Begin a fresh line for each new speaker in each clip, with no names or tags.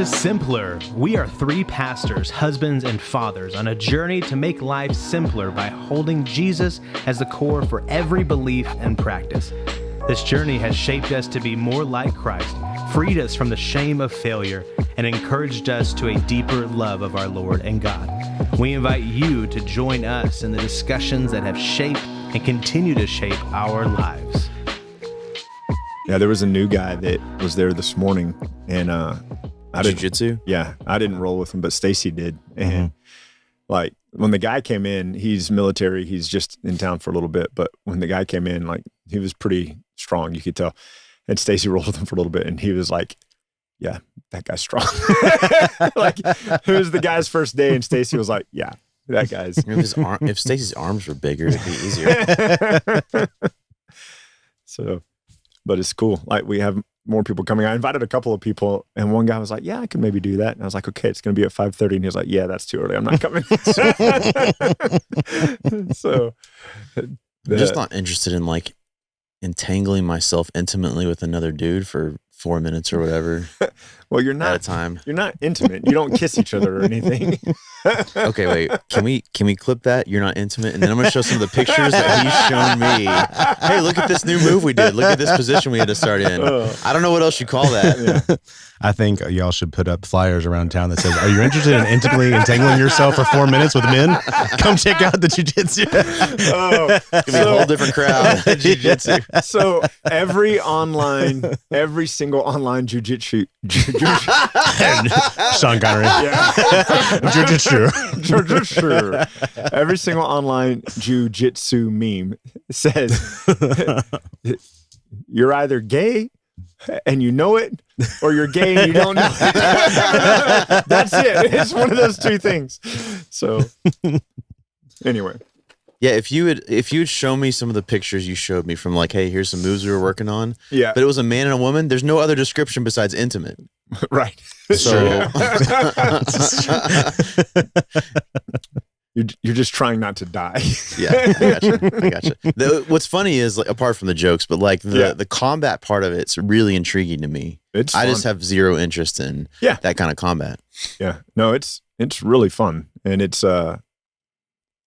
to Simpler. We are three pastors, husbands, and fathers on a journey to make life simpler by holding Jesus as the core for every belief and practice. This journey has shaped us to be more like Christ, freed us from the shame of failure, and encouraged us to a deeper love of our Lord and God. We invite you to join us in the discussions that have shaped and continue to shape our lives.
Yeah, there was a new guy that was there this morning, and I didn't.
Jiu-jitsu?
Yeah, I didn't roll with him, but Stacy did. And like when the guy came in, he's military. He's just in town for a little bit, but when the guy came in, like he was pretty strong, you could tell. And Stacy rolled with him for a little bit, and he was like, "Yeah, that guy's strong." Like it was the guy's first day, and Stacy was like, "Yeah, that guy's."
If Stacy's arms were bigger, it'd be easier.
So, but it's cool. Like we have more people coming. I invited a couple of people, and one guy was like, "Yeah, I can maybe do that." And I was like, "Okay, it's going to be at 5:30." And he was like, "Yeah, that's too early. I'm not coming." So,
I'm just not interested in like entangling myself intimately with another dude for 4 minutes or whatever.
Well, you're not
at a time.
You're not intimate. You don't kiss each other or anything.
Okay, wait. Can we clip that? You're not intimate, and then I'm gonna show some of the pictures that he's shown me. Hey, look at this new move we did. Look at this position we had to start in. I don't know what else you call that.
Yeah.
I think y'all should put up flyers around town that says, "Are you interested in intimately entangling yourself for 4 minutes with men? Come check out the jiu-jitsu."
It's gonna be a whole different crowd. Jiu-jitsu.
So every single online jiu-jitsu.
Sean Connery.
Yeah.
Jiu-jitsu.
Jiu-jitsu. Every single online jiu-jitsu meme says, "You're either gay and you know it, or you're gay and you don't know it." That's it. It's one of those two things. So anyway.
Yeah, if you would show me some of the pictures you showed me from like, hey, here's some moves we were working on.
Yeah.
But it was a man and a woman. There's no other description besides intimate.
Right.
So
You're just trying not to die.
yeah, I gotcha. What's funny is like apart from the jokes, but like the combat part of it's really intriguing to me.
It's
I
fun.
just have zero interest in that kind of combat.
Yeah. No, it's really fun. And it's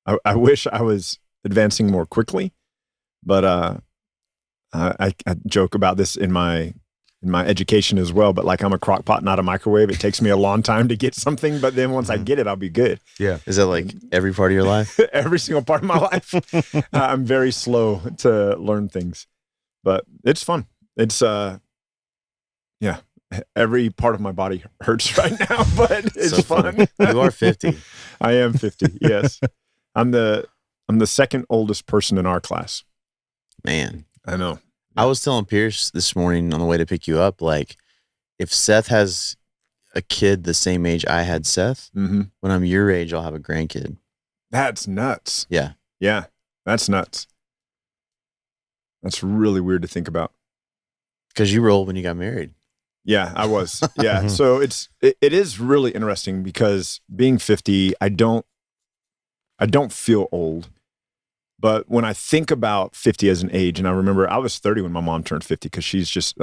I wish I was advancing more quickly, but I joke about this in my education as well, but like I'm a crock pot, not a microwave. It takes me a long time to get something, but then once I get it, I'll be good.
Yeah.
Is that like every part of your life?
Every single part of my life. I'm very slow to learn things, but it's fun. It's every part of my body hurts right now, but it's
So
fun.
You are 50.
I am 50. Yes. I'm the second oldest person in our class.
Man.
I know.
I was telling Pierce this morning on the way to pick you up, like, if Seth has a kid the same age I had Seth, when I'm your age, I'll have a grandkid.
That's nuts.
Yeah.
Yeah. That's nuts. That's really weird to think about.
Because you were old when you got married.
Yeah, I was. Yeah. So it is really interesting because being 50, I don't feel old. But when I think about 50 as an age, and I remember I was 30 when my mom turned 50 because she's just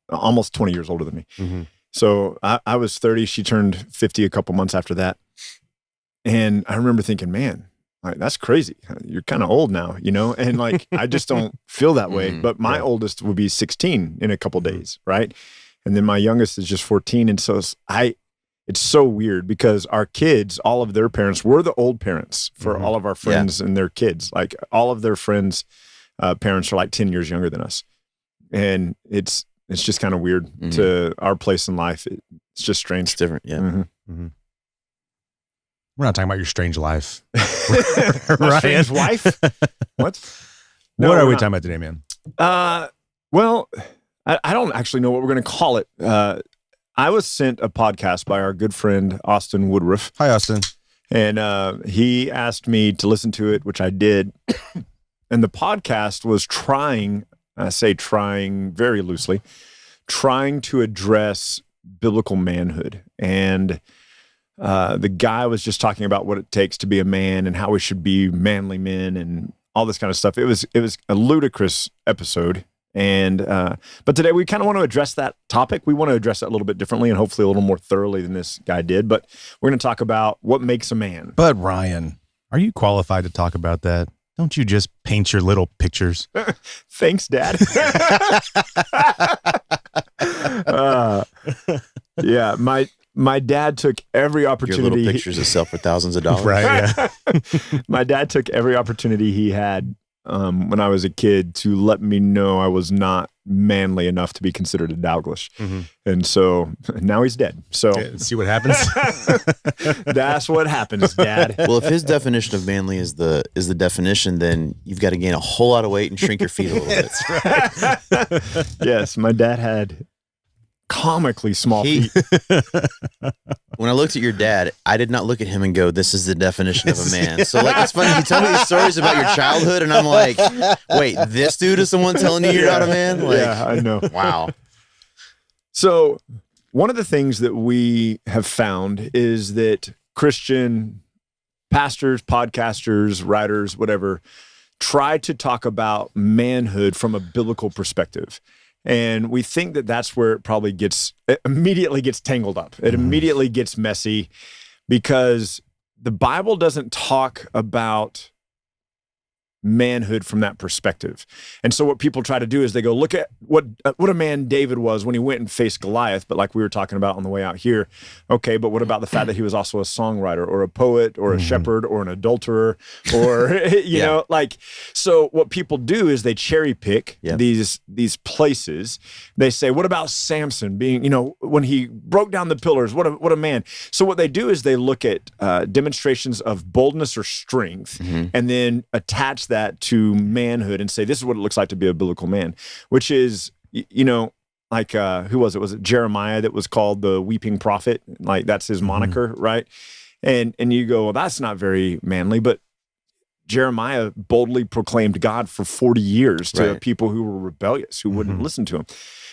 almost 20 years older than me.
Mm-hmm.
So I was 30. She turned 50 a couple months after that. And I remember thinking, man, like, that's crazy. You're kind of old now, you know? And like, I just don't feel that way. But my oldest will be 16 in a couple days, right? And then my youngest is just 14. And so it's so weird because our kids, all of their parents, were the old parents for all of our friends and their kids. Like all of their friends' parents are like 10 years younger than us. And it's just kind of weird to our place in life. It's just strange.
It's different. Yeah.
We're not talking about your strange life.
My strange wife? What? No,
what are we
not.
talking about today, man?
Well, I don't actually know what we're going to call it. I was sent a podcast by our good friend, Austin Woodruff.
Hi, Austin.
And he asked me to listen to it, which I did. And the podcast was trying, I say trying very loosely, trying to address biblical manhood. And the guy was just talking about what it takes to be a man and how we should be manly men and all this kind of stuff. It was a ludicrous episode. And but today we kind of want to address that topic. We want to address that a little bit differently and hopefully a little more thoroughly than this guy did. But we're going to talk about what makes a man.
But Ryan, are you qualified to talk about that? Don't you just paint your little pictures?
Thanks, Dad. Yeah, my dad took every opportunity.
Your little pictures that sell for thousands of dollars.
Right, yeah.
My dad took every opportunity he had when I was a kid to let me know I was not manly enough to be considered a Dalgliesh.
Mm-hmm.
And so now he's dead. So
Okay, see what happens?
that's what happens, Dad.
Well, if his definition of manly is the definition, then you've got to gain a whole lot of weight and shrink your feet a little bit.
That's right.
Yes, my dad had comically small feet.
When I looked at your dad, I did not look at him and go, "This is the definition of a man." So, like, it's funny. You tell me these stories about your childhood, and I'm like, "Wait, this dude is the one telling you you're not a man?" Like,
Yeah, I know.
wow.
So one of the things that we have found is that Christian pastors, podcasters, writers, whatever, try to talk about manhood from a biblical perspective. And we think that that's where it immediately gets tangled up. It immediately gets messy because the Bible doesn't talk about manhood from that perspective. And so what people try to do is they go look at what a man David was when he went and faced Goliath, but like we were talking about on the way out here. Okay, but what about the fact that he was also a songwriter or a poet or a shepherd or an adulterer or you know, like, so what people do is they cherry pick these places. They say, what about Samson being, you know, when he broke down the pillars, what a man. So what they do is they look at demonstrations of boldness or strength and then attach that to manhood and say, this is what it looks like to be a biblical man, which is, you know, like, who was it? Was it Jeremiah that was called the weeping prophet? Like that's his moniker, right? And you go, well, that's not very manly, but Jeremiah boldly proclaimed God for 40 years to people who were rebellious, who wouldn't listen to him.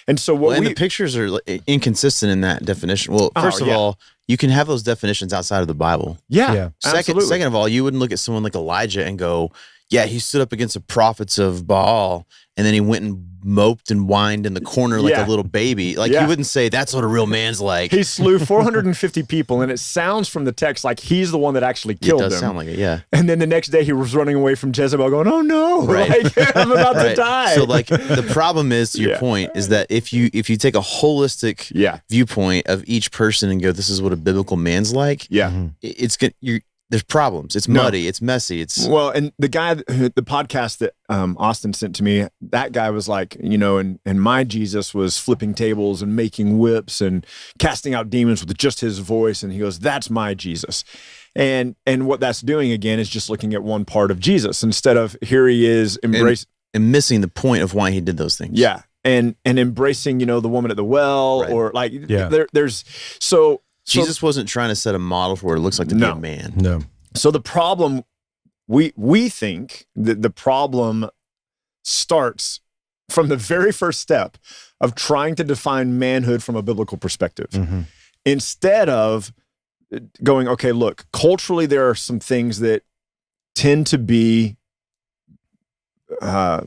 And so
and the pictures are inconsistent in that definition. Well, first of all, you can have those definitions outside of the Bible.
Yeah.
Second of all, you wouldn't look at someone like Elijah and go, yeah, he stood up against the prophets of Baal, and then he went and moped and whined in the corner like a little baby. Like, you wouldn't say that's what a real man's like.
He slew 450 people, and it sounds from the text like he's the one that actually killed them.
It does sound like it, yeah.
And then the next day he was running away from Jezebel going, oh no, like, I'm about to die.
So, like, the problem is, to your point, is that if you take a holistic viewpoint of each person and go, this is what a biblical man's like, it's going to... There's problems. It's muddy. It's messy.
Well, and the podcast that Austin sent to me, that guy was like, you know, and my Jesus was flipping tables and making whips and casting out demons with just his voice. And he goes, that's my Jesus. And what that's doing again is just looking at one part of Jesus instead of here he is embracing
and missing the point of why he did those things.
Yeah, and embracing, you know, the woman at the well or like there's so.
Jesus wasn't trying to set a model for what it looks like to be a man.
No.
So the problem, we think that the problem starts from the very first step of trying to define manhood from a biblical perspective. Instead of going, okay, look, culturally there are some things that tend to be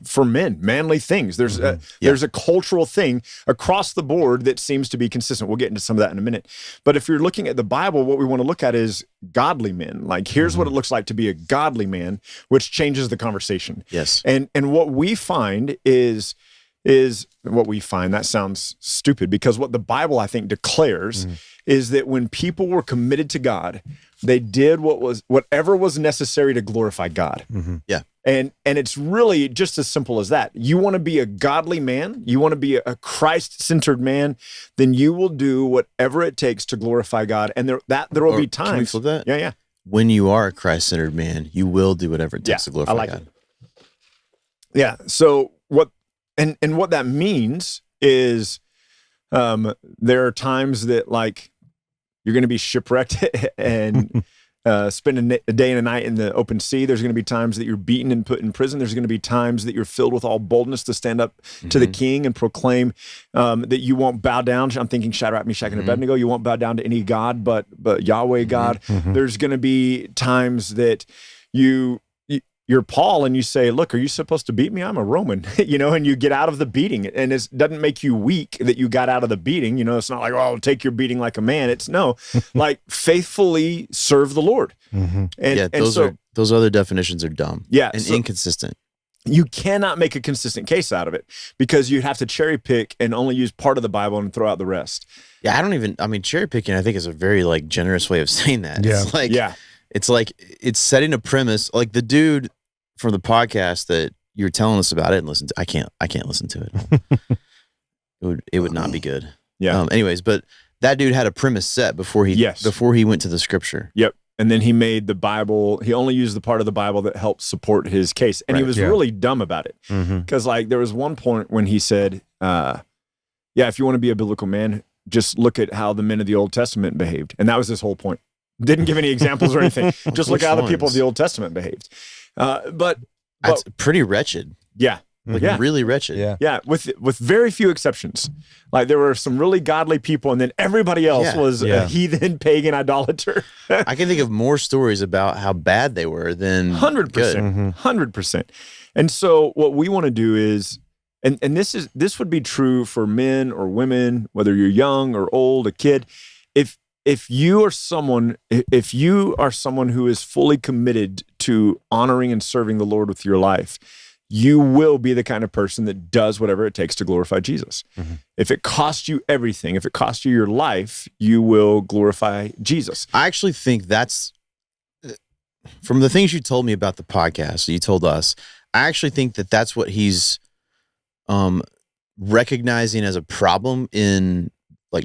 for men, manly things. There's a cultural thing across the board that seems to be consistent. We'll get into some of that in a minute. But if you're looking at the Bible, what we want to look at is godly men. Like, here's what it looks like to be a godly man, which changes the conversation.
Yes.
And what we find is what we find, that sounds stupid, because what the Bible, I think, declares is that when people were committed to God, they did whatever was necessary to glorify God.
Yeah.
And it's really just as simple as that. You want to be a godly man, you want to be a Christ-centered man, then you will do whatever it takes to glorify God. And there will be times.
Can we flip that?
Yeah.
When you are a Christ-centered man, you will do whatever it takes to glorify God.
Yeah. So what that means is there are times that, like, you're going to be shipwrecked and spend a day and a night in the open sea. There's going to be times that you're beaten and put in prison. There's going to be times that you're filled with all boldness to stand up to the king and proclaim that you won't bow down. I'm thinking Shadrach, Meshach, and Abednego. You won't bow down to any god but Yahweh God. There's going to be times that you you're Paul and you say, look, are you supposed to beat me? I'm a Roman, and you get out of the beating, and it doesn't make you weak that you got out of the beating. It's not like, oh, take your beating like a man. It's no, like faithfully serve the Lord. And
those other definitions are dumb.
Yeah.
And inconsistent.
You cannot make a consistent case out of it because you'd have to cherry pick and only use part of the Bible and throw out the rest.
Yeah. Cherry picking, I think, is a very generous way of saying that.
Yeah.
It's it's setting a premise. Like the dude from the podcast that you were telling us about it and listen to, I can't listen to it. It would not be good.
Yeah.
Anyways, but that dude had a premise set before he went to the scripture.
Yep. And then he made the Bible, he only used the part of the Bible that helped support his case. And he was really dumb about it. Because there was one point when he said, if you want to be a biblical man, just look at how the men of the Old Testament behaved. And that was his whole point. Didn't give any examples or anything. Just look at how the people of the Old Testament behaved. But
that's pretty wretched.
Yeah.
Really wretched.
Yeah. With very few exceptions. Like there were some really godly people, and then everybody else was a heathen, pagan, idolater.
I can think of more stories about how bad they were than
100%. 100%. And so what we want to do is, and this would be true for men or women, whether you're young or old, a kid. If you are someone who is fully committed to honoring and serving the Lord with your life, you will be the kind of person that does whatever it takes to glorify Jesus. If it costs you everything, if it costs you your life, you will glorify Jesus.
I actually think that's, from the things you told me about the podcast, you told us, I actually think that that's what he's recognizing as a problem in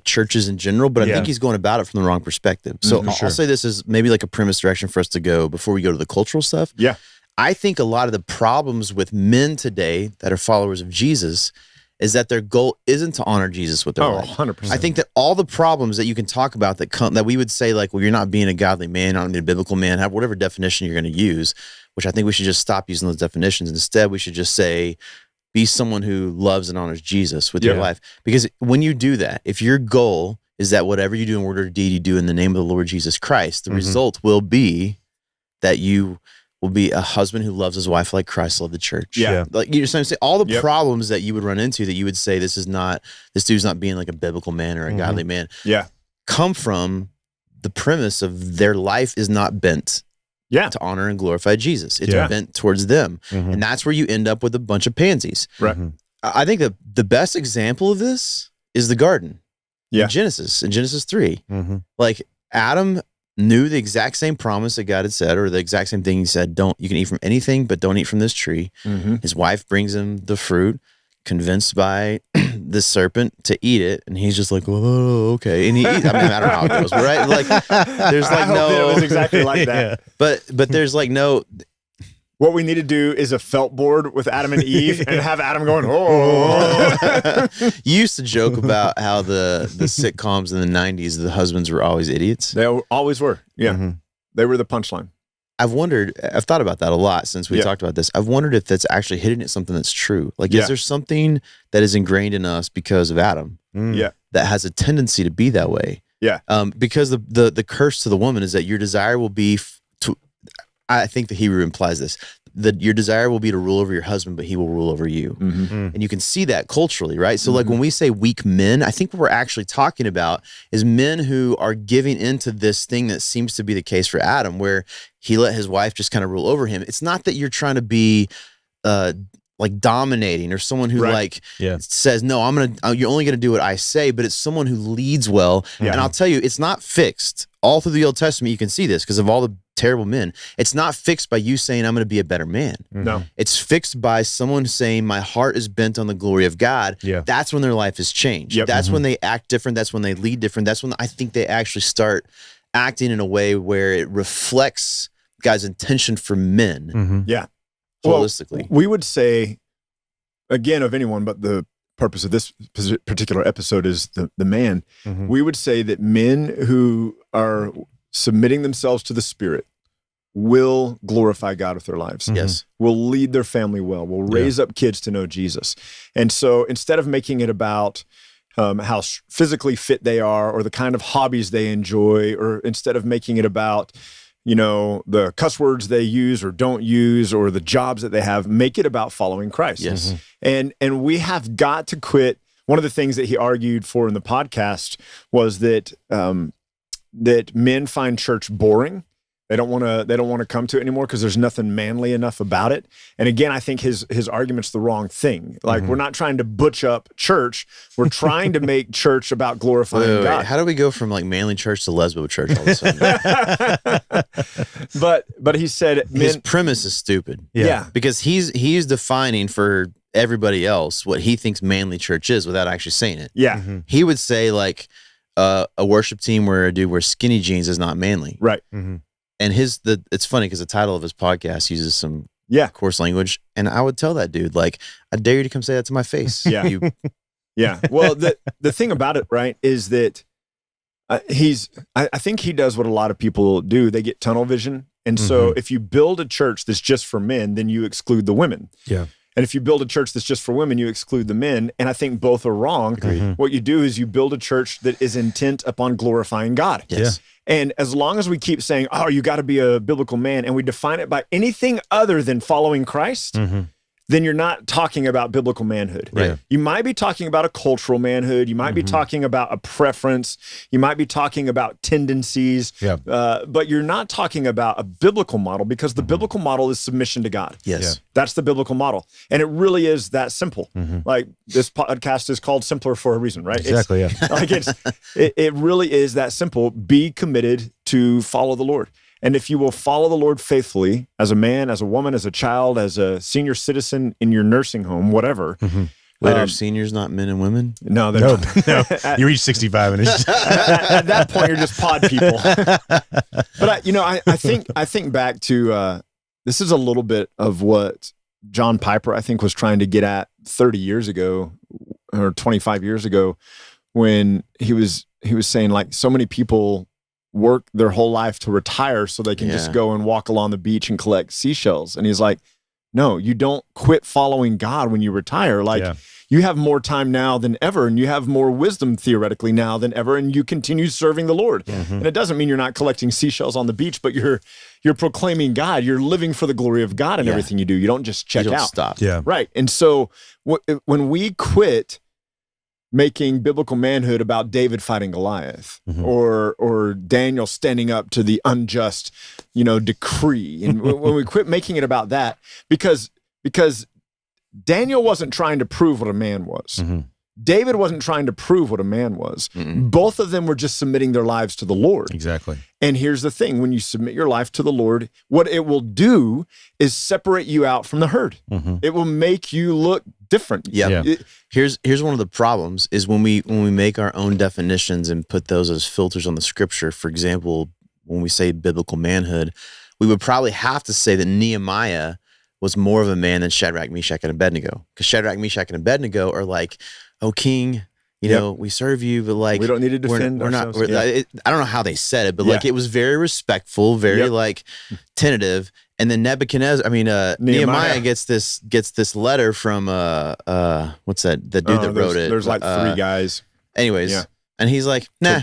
churches in general, but I think he's going about it from the wrong perspective. So I'll say this is maybe a premise direction for us to go before we go to the cultural stuff.
Yeah.
I think a lot of the problems with men today that are followers of Jesus is that their goal isn't to honor Jesus with their life.
100%.
I think that all the problems that you can talk about that we would say well, you're not being a godly man, not being a biblical man, have whatever definition you're going to use, which I think we should just stop using those definitions. Instead, we should just say, be someone who loves and honors Jesus with your life. Because when you do that, if your goal is that whatever you do in word or deed, you do in the name of the Lord Jesus Christ, the result will be that you will be a husband who loves his wife like Christ loved the church.
Yeah.
You know what I'm saying? All the problems that you would run into that you would say, this dude's not being a biblical man or a godly man, come from the premise of their life is not bent to honor and glorify Jesus. It's bent towards them. And that's where you end up with a bunch of pansies.
Right.
I think that the best example of this is the garden in Genesis 3. Adam knew the exact same promise that God had said, or the exact same thing he said, you can eat from anything, but don't eat from this tree. His wife brings him the fruit, convinced by the serpent to eat it, and he's just oh, okay. And he eats. I don't know how it goes, but right? There's
I hope that it was exactly like that.
But there's no.
What we need to do is a felt board with Adam and Eve and have Adam going, oh.
You used to joke about how the sitcoms in the 90s, the husbands were always idiots.
They always were. Yeah. They were the punchline.
I've thought about that a lot since we talked about this. I've wondered if that's actually hitting at something that's true. Is there something that is ingrained in us because of Adam that has a tendency to be that way?
Yeah.
Because the curse to the woman is that your desire will be I think the Hebrew implies this, that your desire will be to rule over your husband, but he will rule over you. And you can see that culturally, right? So when we say weak men, I think what we're actually talking about is men who are giving into this thing that seems to be the case for Adam, where he let his wife just kind of rule over him. It's not that you're trying to be dominating or someone who says, no, you're only gonna do what I say, but it's someone who leads well. And I'll tell you, it's not fixed. All through the Old Testament, you can see this because of all the terrible men. It's not fixed by you saying, I'm going to be a better man.
No.
It's fixed by someone saying, my heart is bent on the glory of God. That's when their life is changed. That's when they act different. That's when they lead different. That's when I think they actually start acting in a way where it reflects God's intention for men. Holistically.
Well, we would say, again, of anyone, but the purpose of this particular episode is the man. We would say that men who are submitting themselves to the Spirit will glorify God with their lives.
Yes.
Will lead their family well, will raise up kids to know Jesus. And so instead of making it about how physically fit they are or the kind of hobbies they enjoy, or instead of making it about the cuss words they use or don't use or the jobs that they have. Make it about following Christ.
Yes.
And we have got to quit. One of the things that he argued for in the podcast was that that men find church boring. They don't want to come to it anymore because there's nothing manly enough about it. And again, I think his argument's the wrong thing. Like we're not trying to butch up church. We're trying to make church about glorifying God.
How do we go from like manly church to lesbo church all of a sudden?
But he said
his premise is stupid.
Yeah.
Because he's defining for everybody else what he thinks manly church is without actually saying it.
Yeah.
He would say like a worship team where a dude wears skinny jeans is not manly.
Right.
And it's funny because the title of his podcast uses some coarse language, and I would tell that dude, like, I dare you to come say that to my face.
Yeah. Yeah. Well, the thing about it, right, is that I think he does what a lot of people do. They get tunnel vision. And so if you build a church that's just for men, then you exclude the women.
Yeah.
And if you build a church that's just for women, you exclude the men. And I think both are wrong. What you do is you build a church that is intent upon glorifying God.
Yes.
And as long as we keep saying, oh, you got to be a biblical man, and we define it by anything other than following Christ, then you're not talking about biblical manhood.
Right.
You might be talking about a cultural manhood. You might be talking about a preference. You might be talking about tendencies.
Yeah.
But you're not talking about a biblical model, because the biblical model is submission to God.
Yes.
Yeah.
That's the biblical model. And it really is that simple. Like, this podcast is called Simpler for a reason, right?
Exactly.
Like it really is that simple. Be committed to follow the Lord. And if you will follow the Lord faithfully as a man, as a woman, as a child, as a senior citizen in your nursing home, whatever.
Wait, are seniors not men and women?
No, they're
No. You reach 65 and it's
at that point, you're just pod people. But I think back to this is a little bit of what John Piper, I think, was trying to get at 30 years ago or 25 years ago, when he was saying, like, so many people work their whole life to retire so they can just go and walk along the beach and collect seashells. And he's like, no, you don't quit following God when you retire. Like, you have more time now than ever, and you have more wisdom theoretically now than ever, and you continue serving the Lord. And it doesn't mean you're not collecting seashells on the beach, but you're proclaiming God. You're living for the glory of God in everything you do. You don't just check
You don't
out.
stop.
Yeah.
Right. And so when we quit making biblical manhood about David fighting Goliath, or Daniel standing up to the unjust, decree, and when we quit making it about that, because Daniel wasn't trying to prove what a man was. David wasn't trying to prove what a man was. Both of them were just submitting their lives to the Lord.
Exactly.
And here's the thing: when you submit your life to the Lord, what it will do is separate you out from the herd. It will make you look different.
Yeah. Here's one of the problems is when we make our own definitions and put those as filters on the scripture. For example, when we say biblical manhood, we would probably have to say that Nehemiah was more of a man than Shadrach, Meshach, and Abednego. Because Shadrach, Meshach, and Abednego are like, "Oh, king, we serve you, but like
we don't need to defend ourselves."
I don't know how they said it, but like it was very respectful, very like tentative. And then Nehemiah gets this letter from what's that? The dude that wrote it.
There's like three guys.
Anyways. And he's like, nah.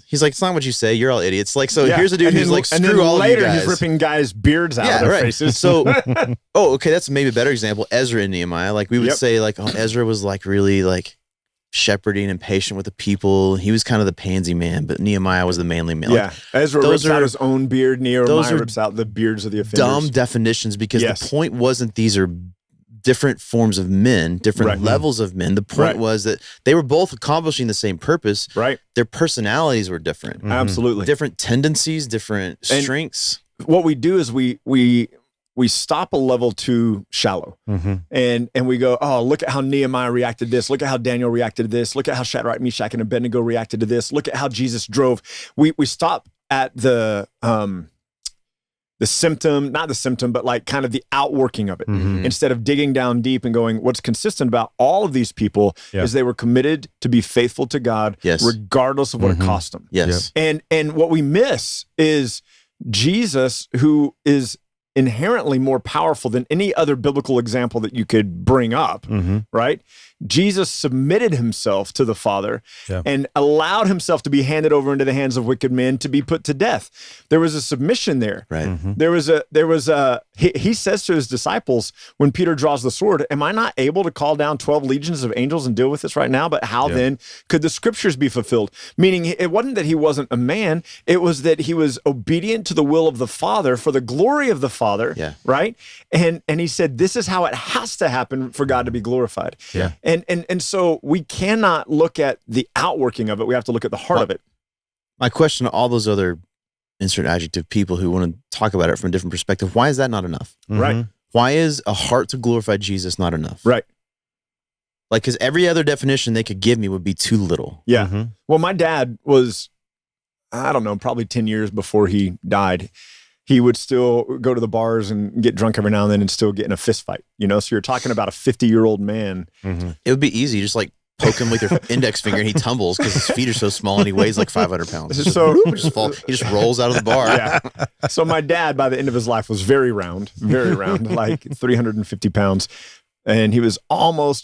He's like, it's not what you say. You're all idiots. Like, so here's a dude who's like, screw all of you guys.
Later, he's ripping guys' beards out of their faces.
So, okay, that's maybe a better example. Ezra and Nehemiah. Like, we would say, like, Ezra was like really like shepherding and patient with the people. He was kind of the pansy man, but Nehemiah was the manly man.
Like, Ezra rips out his own beard. Nehemiah rips out the beards of the offenders.
Dumb definitions, because the point wasn't these are different forms of men, different levels of men. The point was that they were both accomplishing the same purpose.
Right.
Their personalities were different.
Absolutely.
Different tendencies, different strengths.
What we do is we stop a level too shallow, and we go, oh, look at how Nehemiah reacted to this. Look at how Daniel reacted to this. Look at how Shadrach, Meshach, and Abednego reacted to this. Look at how Jesus drove. We stop at the symptom, not the symptom, but like kind of the outworking of it, instead of digging down deep and going, what's consistent about all of these people is they were committed to be faithful to God, regardless of what it cost them.
Yes.
And what we miss is Jesus, who is inherently more powerful than any other biblical example that you could bring up, right? Jesus submitted himself to the Father and allowed himself to be handed over into the hands of wicked men to be put to death. There was a submission there.
Right.
He says to his disciples when Peter draws the sword, am I not able to call down 12 legions of angels and deal with this right now? But how then could the scriptures be fulfilled? Meaning it wasn't that he wasn't a man, it was that he was obedient to the will of the Father for the glory of the Father, right? And he said, this is how it has to happen for God to be glorified.
Yeah.
And so we cannot look at the outworking of it. We have to look at the heart of it.
My question to all those other insert adjective people who want to talk about it from a different perspective, why is that not enough?
Right.
Why is a heart to glorify Jesus not enough?
Right.
Like, because every other definition they could give me would be too little.
Yeah. Well, my dad was, I don't know, probably 10 years before he died. He would still go to the bars and get drunk every now and then and still get in a fist fight, you know? So you're talking about a 50-year-old man.
It would be easy. Just like poke him with your index finger and he tumbles because his feet are so small and he weighs like 500 pounds. He just rolls out of the bar.
Yeah. So my dad, by the end of his life, was very round, like 350 pounds. And he was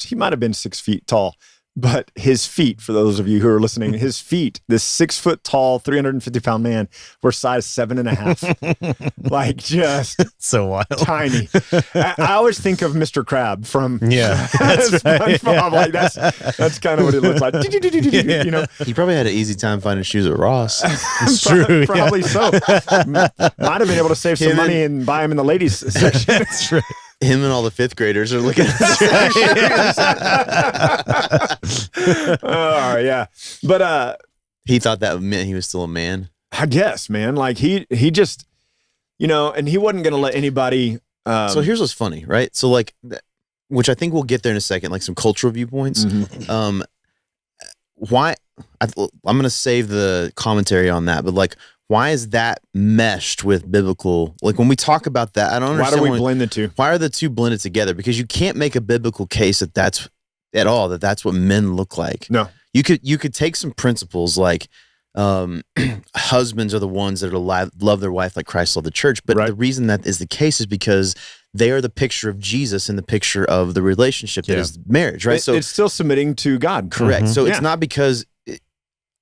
he might have been 6 feet tall. But his feet, for those of you who are listening, his feet, this 6 foot tall, 350 pound man, were size 7.5. Like just
so wild.
Tiny. I always think of Mr. Crab from
that's right.
Like that's kind of what it looks like. You know,
he probably had an easy time finding shoes at Ross.
It's true.
Probably so. Might have been able to save some money and buy him in the ladies section.
That's right.
Him and all the 5th graders are looking at
But
he thought that meant he was still a man.
I guess, man. Like he just, you know, and he wasn't gonna let anybody
so here's what's funny, right? So like, which I think we'll get there in a second, like some cultural viewpoints. Why I'm gonna save the commentary on that, but like, why is that meshed with biblical? Like when we talk about that, I don't understand.
Why do we blend the two?
Why are the two blended together? Because you can't make a biblical case that's what men look like.
No.
You could take some principles like husbands are the ones that are love their wife like Christ loved the church. But the reason that is the case is because they are the picture of Jesus and the picture of the relationship that is marriage, right? So
it's still submitting to God.
Correct. So it's not because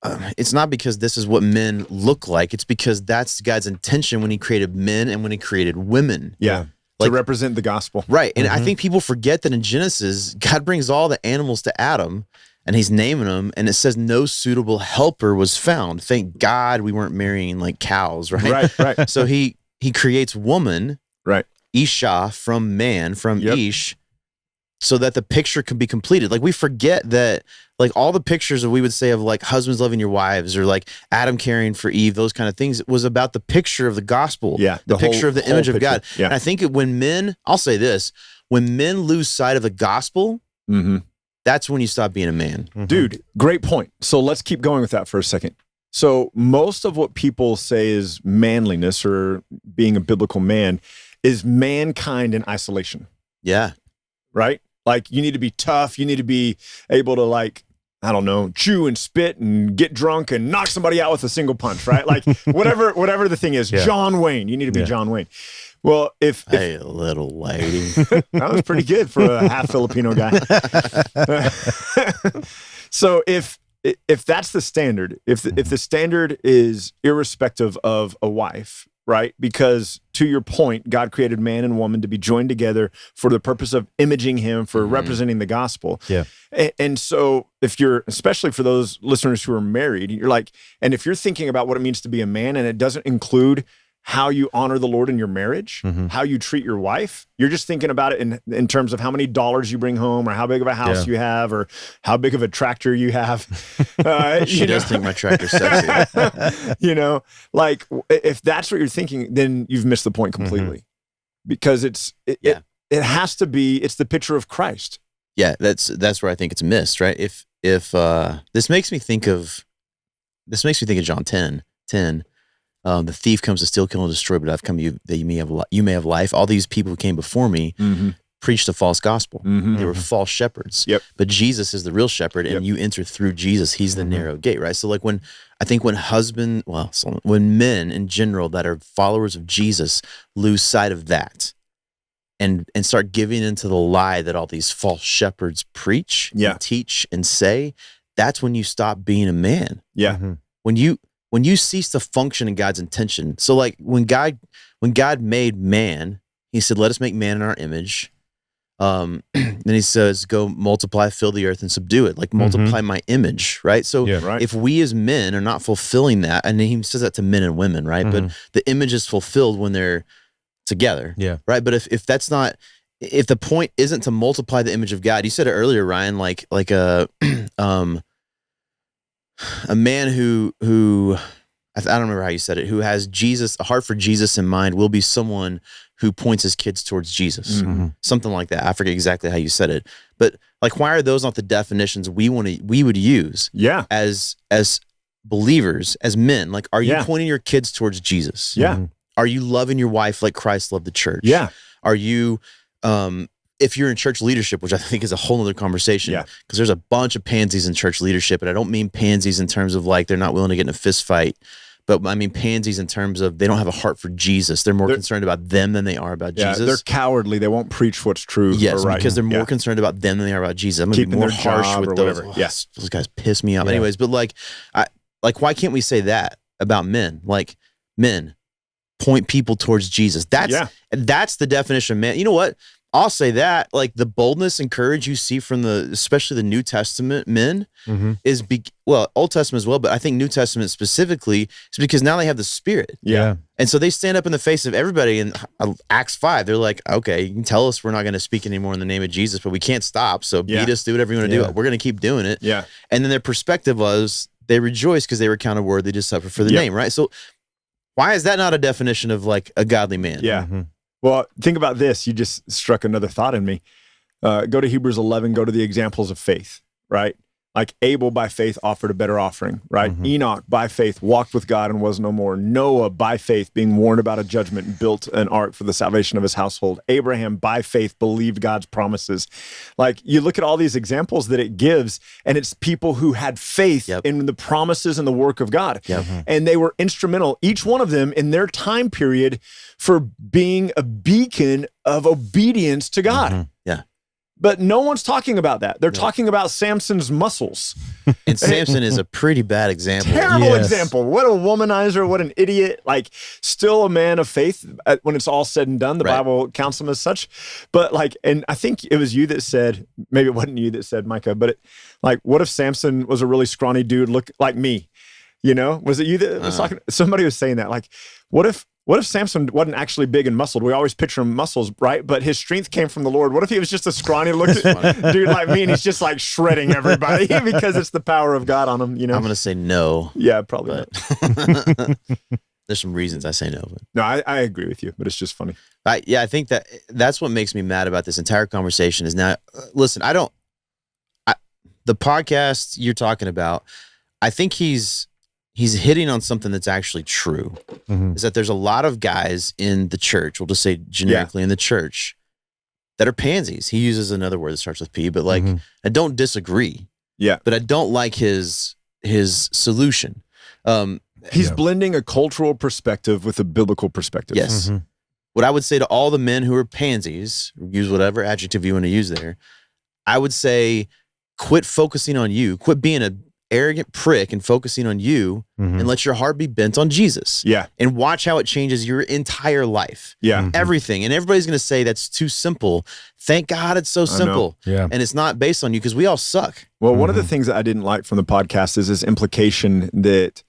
this is what men look like. It's because that's God's intention when he created men and when he created women.
Yeah.
Like,
to represent the gospel.
Right. And I think people forget that in Genesis, God brings all the animals to Adam and he's naming them. And it says no suitable helper was found. Thank God we weren't marrying like cows, right?
Right.
So he creates woman,
right?
Isha from man, from Ish, so that the picture can be completed. Like we forget that like all the pictures that we would say of like husbands loving your wives or like Adam caring for Eve, those kind of things, it was about the picture of the gospel.
Yeah.
The picture of the image of God.
Yeah.
And I think when men, I'll say this, when men lose sight of the gospel, that's when you stop being a man.
Dude, great point. So let's keep going with that for a second. So most of what people say is manliness or being a biblical man is mankind in isolation.
Yeah.
Right? Like you need to be tough. You need to be able to like, I don't know, chew and spit and get drunk and knock somebody out with a single punch, right? Like whatever the thing is, John Wayne, you need to be John Wayne. Well,
hey, little lady.
That was pretty good for a half Filipino guy. So if that's the standard, if the standard is irrespective of a wife, right? Because to your point, God created man and woman to be joined together for the purpose of imaging him, for representing the gospel.
Yeah.
And so if you're, especially for those listeners who are married, you're like, and if you're thinking about what it means to be a man and it doesn't include how you honor the Lord in your marriage, how you treat your wife, you're just thinking about it in terms of how many dollars you bring home or how big of a house you have or how big of a tractor you have.
She does think my tractor's sexy.
You know, like if that's what you're thinking, then you've missed the point completely because it has to be, it's the picture of Christ.
Yeah. That's where I think it's missed, right? If this makes me think of John 10. The thief comes to steal, kill, and destroy, but I've come to you that you may have life. All these people who came before me preached a false gospel. They were false shepherds. But Jesus is the real shepherd, and you enter through Jesus. He's the narrow gate, right? So like when men in general that are followers of Jesus lose sight of that, and start giving into the lie that all these false shepherds preach and teach and say, that's when you stop being a man.
Yeah.
Mm-hmm.
When you cease to function in God's intention. So like when God made man, he said, let us make man in our image. Then he says, go multiply, fill the earth and subdue it. Like multiply my image, right? So if we as men are not fulfilling that, and he says that to men and women, right? But the image is fulfilled when they're together, right? But if that's not, if the point isn't to multiply the image of God, you said it earlier, Ryan, like a man who I don't remember how you said it, who has Jesus, a heart for Jesus in mind, will be someone who points his kids towards Jesus. Something like that. I forget exactly how you said it. But like, why are those not the definitions we would use as believers, as men? Like, are you pointing your kids towards Jesus? Are you loving your wife like Christ loved the church? Are you, if you're in church leadership, which I think is a whole other conversation, because there's a bunch of pansies in church leadership, and I don't mean pansies in terms of like they're not willing to get in a fist fight, but I mean pansies in terms of they don't have a heart for Jesus. They're more concerned about them than they are about Jesus.
They're cowardly. They won't preach what's true.
Yes,
or right.
because they're more concerned about them than they are about Jesus. I'm going to be more harsh with those. Yes, those guys piss me off. Anyways, but like, why can't we say that about men? Like, men, point people towards Jesus. That's the definition of man. You know what? I'll say that, like, the boldness and courage you see from especially the New Testament men is Old Testament as well, but I think New Testament specifically is because now they have the Spirit. And so they stand up in the face of everybody in Acts 5. They're like, okay, you can tell us we're not going to speak anymore in the name of Jesus, but we can't stop. So beat us, do whatever you want to do. We're going to keep doing it. And then their perspective was they rejoiced because they were counted worthy to suffer for the name, right? So why is that not a definition of like a godly man?
Well, think about this. You just struck another thought in me. Go to Hebrews 11, go to the examples of faith, right? Like Abel by faith offered a better offering, right? Enoch by faith walked with God and was no more. Noah by faith being warned about a judgment built an ark for the salvation of his household. Abraham by faith believed God's promises. Like you look at all these examples that it gives, and it's people who had faith in the promises and the work of God. And they were instrumental, each one of them in their time period, for being a beacon of obedience to God. But no one's talking about that. They're talking about Samson's muscles.
And Samson is a pretty bad example.
Terrible example. What a womanizer. What an idiot. Like, still a man of faith when it's all said and done. The Bible counts him as such. But like, and I think it was you that said, maybe it wasn't you that said, Micah, but like, what if Samson was a really scrawny dude, look like me? You know, was it you that was talking? Somebody was saying that. Like, what if Samson wasn't actually big and muscled? We always picture him muscles, right? But his strength came from the Lord. What if he was just a scrawny looking dude like me, and he's just like shredding everybody because it's the power of God on him, you know?
I'm going to say no.
Yeah, probably not.
There's some reasons I say no. But.
No, I agree with you, but it's just funny.
I think that's what makes me mad about this entire conversation is now, listen, the podcast you're talking about, I think he's hitting on something that's actually true, is that there's a lot of guys in the church, we'll just say generically in the church, that are pansies. He uses another word that starts with P, but like, I don't disagree. But I don't like his solution.
He's blending a cultural perspective with a biblical perspective.
Yes. What I would say to all the men who are pansies, use whatever adjective you want to use there, I would say, quit focusing on you, quit being a arrogant prick and focusing on you, and let your heart be bent on Jesus. And watch how it changes your entire life. Everything. And everybody's going to say that's too simple. Thank God it's so simple. And it's not based on you because we all suck.
Well, one of the things that I didn't like from the podcast is this implication that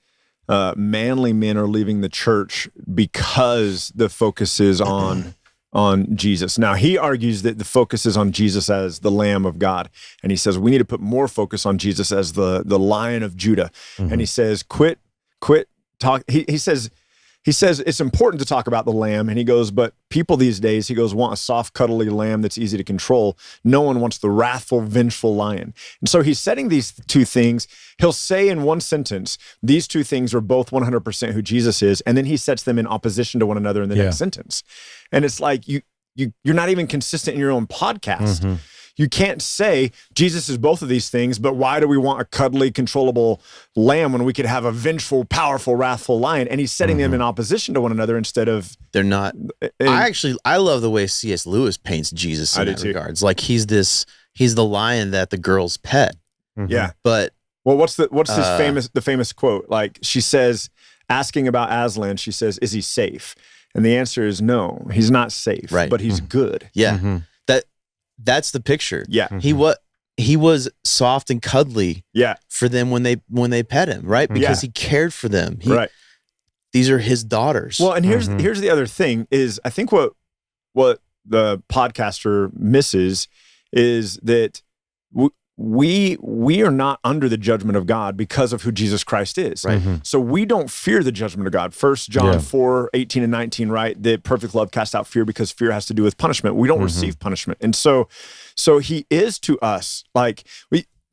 manly men are leaving the church because the focus is on Jesus. Now, he argues that the focus is on Jesus as the Lamb of God. And he says, we need to put more focus on Jesus as the Lion of Judah. And he says, quit talk. He says it's important to talk about the lamb. And he goes, but people these days, he goes, want a soft, cuddly lamb that's easy to control. No one wants the wrathful, vengeful lion. And so he's setting these two things. He'll say in one sentence, these two things are both 100% who Jesus is. And then he sets them in opposition to one another in the next sentence. And it's like, you're not even consistent in your own podcast. you can't say Jesus is both of these things, but why do we want a cuddly, controllable lamb when we could have a vengeful, powerful, wrathful lion? And he's setting them in opposition to one another instead of...
They're not. I love the way C.S. Lewis paints Jesus in that regards. Like he's the lion that the girls pet.
Yeah.
But
well, what's his famous quote? Like she says, asking about Aslan, she says, "Is he safe?" And the answer is no, he's not safe,
right.
but he's good.
Yeah. That's the picture.
Yeah.
He was soft and cuddly for them when they pet him, right? Because he cared for them. Right. These are his daughters.
Well, and here's the other thing is I think what the podcaster misses is that we are not under the judgment of God because of who Jesus Christ is. Right. So we don't fear the judgment of God. 1 John 4:18-19, right? That perfect love casts out fear because fear has to do with punishment. We don't receive punishment. And so he is to us like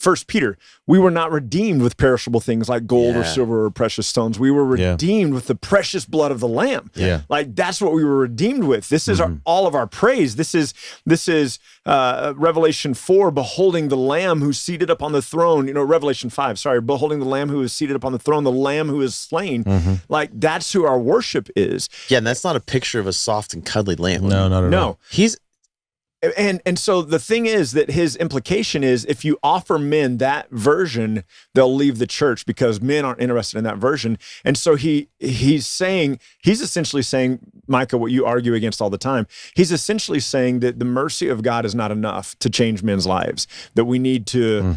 1 Peter, we were not redeemed with perishable things like gold or silver or precious stones. We were redeemed with the precious blood of the Lamb. Yeah. Like that's what we were redeemed with. This is all of our praise. This is Revelation 4, beholding the Lamb who's seated upon the throne. Revelation 5, beholding the Lamb who is seated upon the throne, the Lamb who is slain. Like that's who our worship is.
Yeah, and that's not a picture of a soft and cuddly lamb.
No, not at all.
And so the thing is that his implication is if you offer men that version, they'll leave the church because men aren't interested in that version. And so he's essentially saying, Micah, what you argue against all the time, he's essentially saying that the mercy of God is not enough to change men's lives, that we need to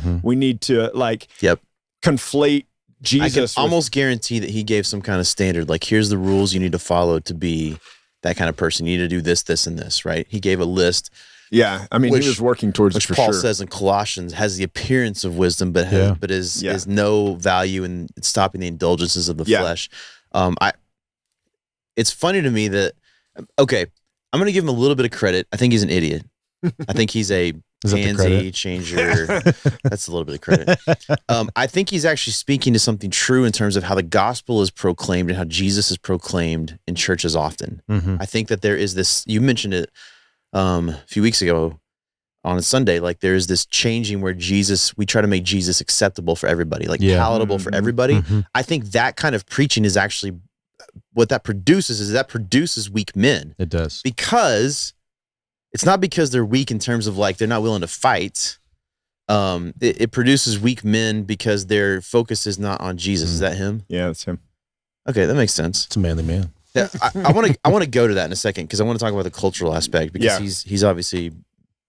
conflate Jesus.
I can almost guarantee that he gave some kind of standard, like here's the rules you need to follow to be that kind of person. You need to do this, this, and this, right? He gave a list.
Yeah, I mean, he was working towards it for
Paul
sure.
says in Colossians has the appearance of wisdom, but is no value in stopping the indulgences of the flesh. It's funny to me that I'm going to give him a little bit of credit. I think he's an idiot. I think he's a pansy changer. That's a little bit of credit. I think he's actually speaking to something true in terms of how the gospel is proclaimed and how Jesus is proclaimed in churches often. I think that there is this, you mentioned it a few weeks ago on a Sunday, like there is this changing where we try to make Jesus acceptable for everybody, like palatable for everybody. I think that kind of preaching is actually what that produces weak men.
It does.
Because it's not because they're weak in terms of like they're not willing to fight. It produces weak men because their focus is not on Jesus. Is that him?
Yeah, that's him.
Okay, that makes sense.
It's a manly man.
Yeah, I want to go to that in a second because I want to talk about the cultural aspect because he's obviously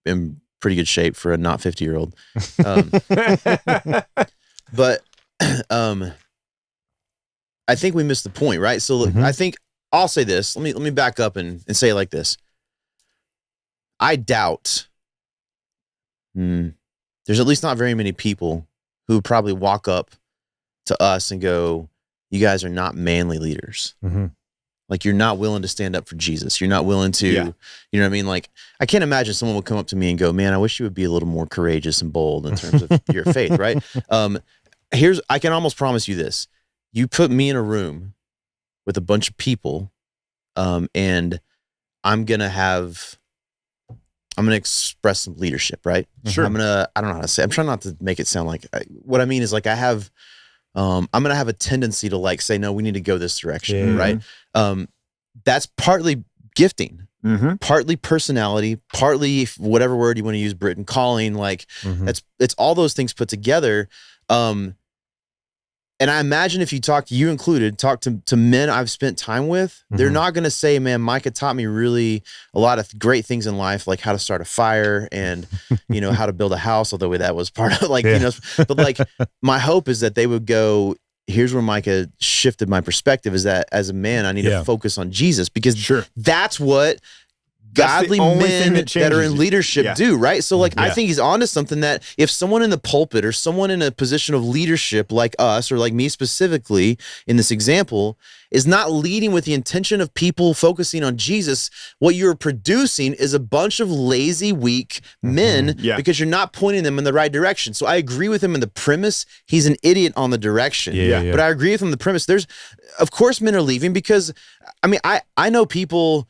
in pretty good shape for a not 50-year-old. But I think we missed the point, right? So I think I'll say this. Let me back up and say it like this. I doubt there's at least not very many people who probably walk up to us and go, "You guys are not manly leaders." Like you're not willing to stand up for Jesus. You're not willing to, you know what I mean? Like I can't imagine someone would come up to me and go, "Man, I wish you would be a little more courageous and bold in terms of your faith," right? I can almost promise you this. You put me in a room with a bunch of people, and I'm going to express some leadership, right?
Sure.
I don't know how to say, I'm trying not to make it sound like, what I mean is like I'm going to have a tendency to like say, no, we need to go this direction, right? That's partly gifting, partly personality, partly whatever word you want to use, Britain, calling, like it's all those things put together. And I imagine if you talk to men I've spent time with, they're not going to say, man, Micah taught me really a lot of great things in life, like how to start a fire and, how to build a house, although that was part of but like my hope is that they would go, here's where Micah shifted my perspective is that as a man, I need to focus on Jesus because that's what godly men that are in leadership do, right? So like, I think he's onto something that if someone in the pulpit or someone in a position of leadership like us or like me specifically in this example is not leading with the intention of people focusing on Jesus, what you're producing is a bunch of lazy, weak men because you're not pointing them in the right direction. So I agree with him in the premise. He's an idiot on the direction. But I agree with him in the premise. Of course men are leaving because, I mean, I know people,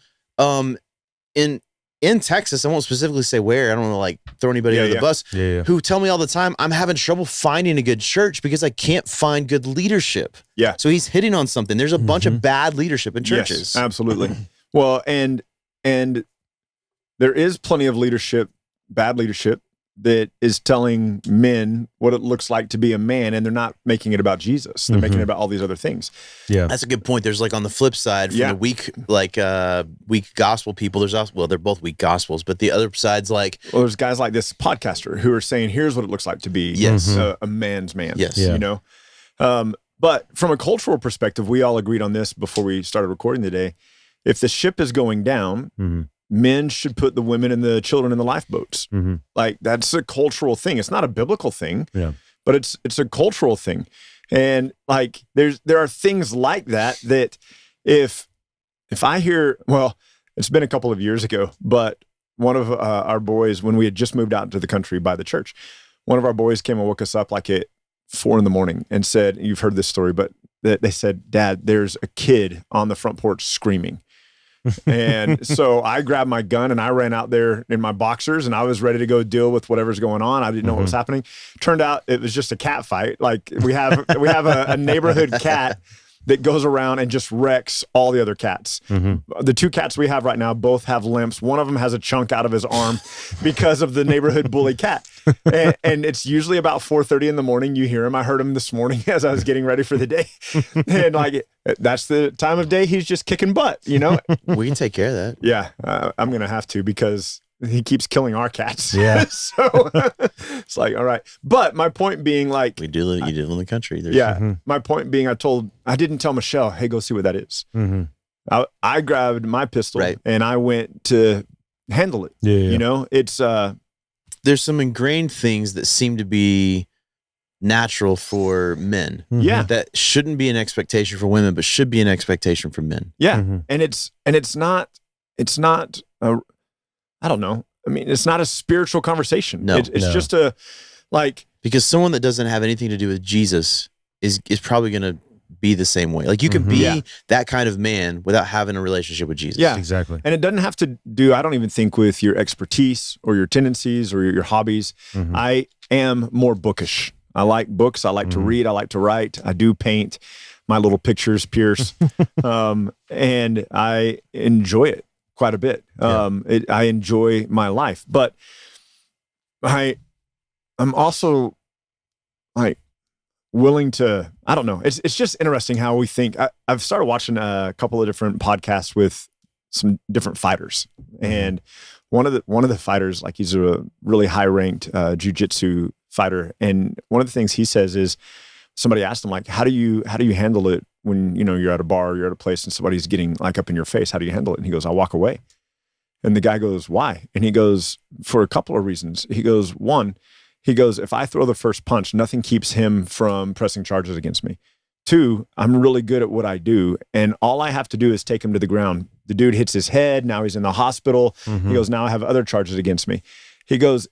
in in Texas, I won't specifically say where, I don't want to like throw anybody under the bus, who tell me all the time, I'm having trouble finding a good church because I can't find good leadership.
Yeah.
So he's hitting on something. There's a bunch of bad leadership in churches.
Yes, absolutely. Well, and there is plenty of leadership, bad leadership, that is telling men what it looks like to be a man, and they're not making it about Jesus. They're making it about all these other things.
Yeah.
That's a good point. There's like on the flip side, from the weak gospel people, there's also, well, they're both weak gospels, but the other side's like,
well, there's guys like this podcaster who are saying, here's what it looks like to be a man's man.
Yes.
You know? But from a cultural perspective, we all agreed on this before we started recording today. If the ship is going down, men should put the women and the children in the lifeboats. Like, that's a cultural thing. It's not a biblical thing, but it's a cultural thing. And like, there are things like that if I hear, well, it's been a couple of years ago, but one of our boys, when we had just moved out to the country by the church, one of our boys came and woke us up like at 4 a.m. and said, you've heard this story, but they said, Dad, there's a kid on the front porch screaming. And so I grabbed my gun and I ran out there in my boxers and I was ready to go deal with whatever's going on. I didn't know what was happening. Turned out it was just a cat fight. Like, we have a neighborhood cat that goes around and just wrecks all the other cats. The 2 cats we have right now both have limps. One of them has a chunk out of his arm because of the neighborhood bully cat. And it's usually about 4:30 in the morning. You hear him. I heard him this morning as I was getting ready for the day. And like, that's the time of day he's just kicking butt, you know?
we can take care of that.
Yeah, I'm going to have to, because he keeps killing our cats.
Yeah.
So it's like, all right. But my point being, like,
You do live in the country.
My point being, I didn't tell Michelle, hey, go see what that is. I grabbed my pistol and I went to handle it. You know, it's
there's some ingrained things that seem to be natural for men. That shouldn't be an expectation for women, but should be an expectation for men.
And it's not I don't know. I mean, it's not a spiritual conversation.
No,
it's just a, like,
because someone that doesn't have anything to do with Jesus is probably going to be the same way. Like, you can be that kind of man without having a relationship with Jesus.
Yeah,
exactly.
And it doesn't have to do, I don't even think, with your expertise or your tendencies or your hobbies. I am more bookish. I like books. I like to read. I like to write. I do paint. My little pictures pierce. And I enjoy it quite a bit. I enjoy my life, but I'm also, like, willing to, I don't know. It's just interesting how we think. I've started watching a couple of different podcasts with some different fighters, and one of the fighters, like, he's a really high ranked jiu-jitsu fighter, and one of the things he says is, somebody asked him, like, how do you handle it when, you know, you're at a bar or you're at a place and somebody's getting, like, up in your face? How do you handle it? And he goes, I walk away. And the guy goes, why? And he goes, for a couple of reasons. He goes, one, if I throw the first punch, nothing keeps him from pressing charges against me. 2, I'm really good at what I do, and all I have to do is take him to the ground. The dude hits his head. Now he's in the hospital. He goes, now I have other charges against me. He goes,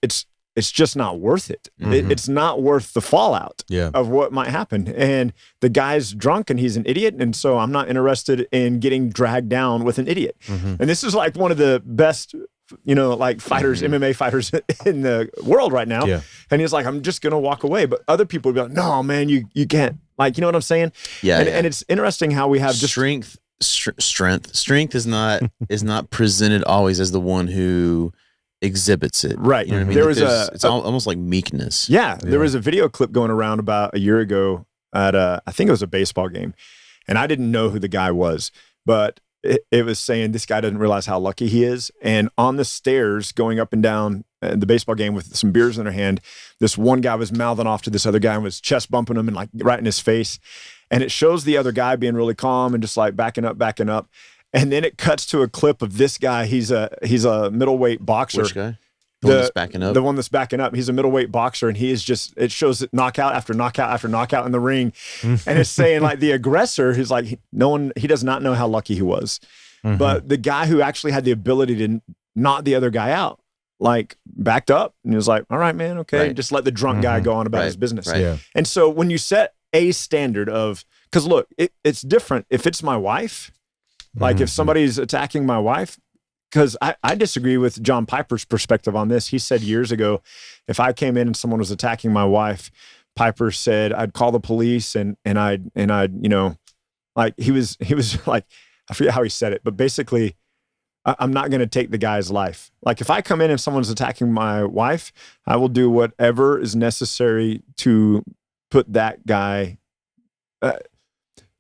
it's just not worth it. It's not worth the fallout of what might happen. And the guy's drunk and he's an idiot. And so I'm not interested in getting dragged down with an idiot. And this is like one of the best, you know, like, fighters, MMA fighters in the world right now. And he's like, I'm just going to walk away. But other people would be like, no, man, you can't. Like, you know what I'm saying? And it's interesting how we have just
strength is not presented always as the one who exhibits it.
Right.
You know what I mean?
There
like,
was
it's almost like meekness.
There was a video clip going around about a year ago at I think it was a baseball game. And I didn't know who the guy was, but it was saying this guy doesn't realize how lucky he is. And on the stairs going up and down the baseball game with some beers in their hand, this one guy was mouthing off to this other guy and was chest bumping him and, like, right in his face. And it shows the other guy being really calm and just, like, backing up. And then it cuts to a clip of this guy. He's a middleweight boxer.
Which guy? The one that's backing up?
The one that's backing up. He's a middleweight boxer, and he is just, it shows it knockout after knockout after knockout in the ring. And it's saying, like, the aggressor, who's like, he does not know how lucky he was. But the guy who actually had the ability to knock the other guy out, like, backed up and he was like, all right, man, okay. Just let the drunk guy go on about his business. And so when you set a standard of, because look, it's different. If it's my wife, like, if somebody's attacking my wife, because I disagree with John Piper's perspective on this. He said years ago, if I came in and someone was attacking my wife, Piper said I'd call the police and I'd like he was like, I forget how he said it, but basically I'm not going to take the guy's life. Like if I come in and someone's attacking my wife, I will do whatever is necessary to put that guy, to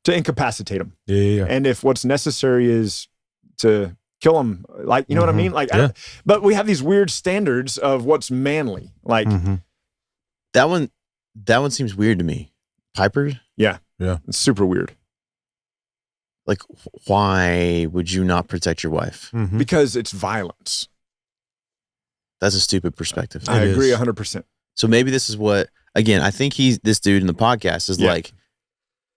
incapacitate him.
Yeah.
And if what's necessary is to kill him, like, you know what I mean? Like, but we have these weird standards of what's manly. Like
that one seems weird to me. Piper?
Yeah. It's super weird.
Like, why would you not protect your wife?
Because it's violence.
That's a stupid perspective.
I agree 100%.
So maybe this is what, again, I think this dude in the podcast is like,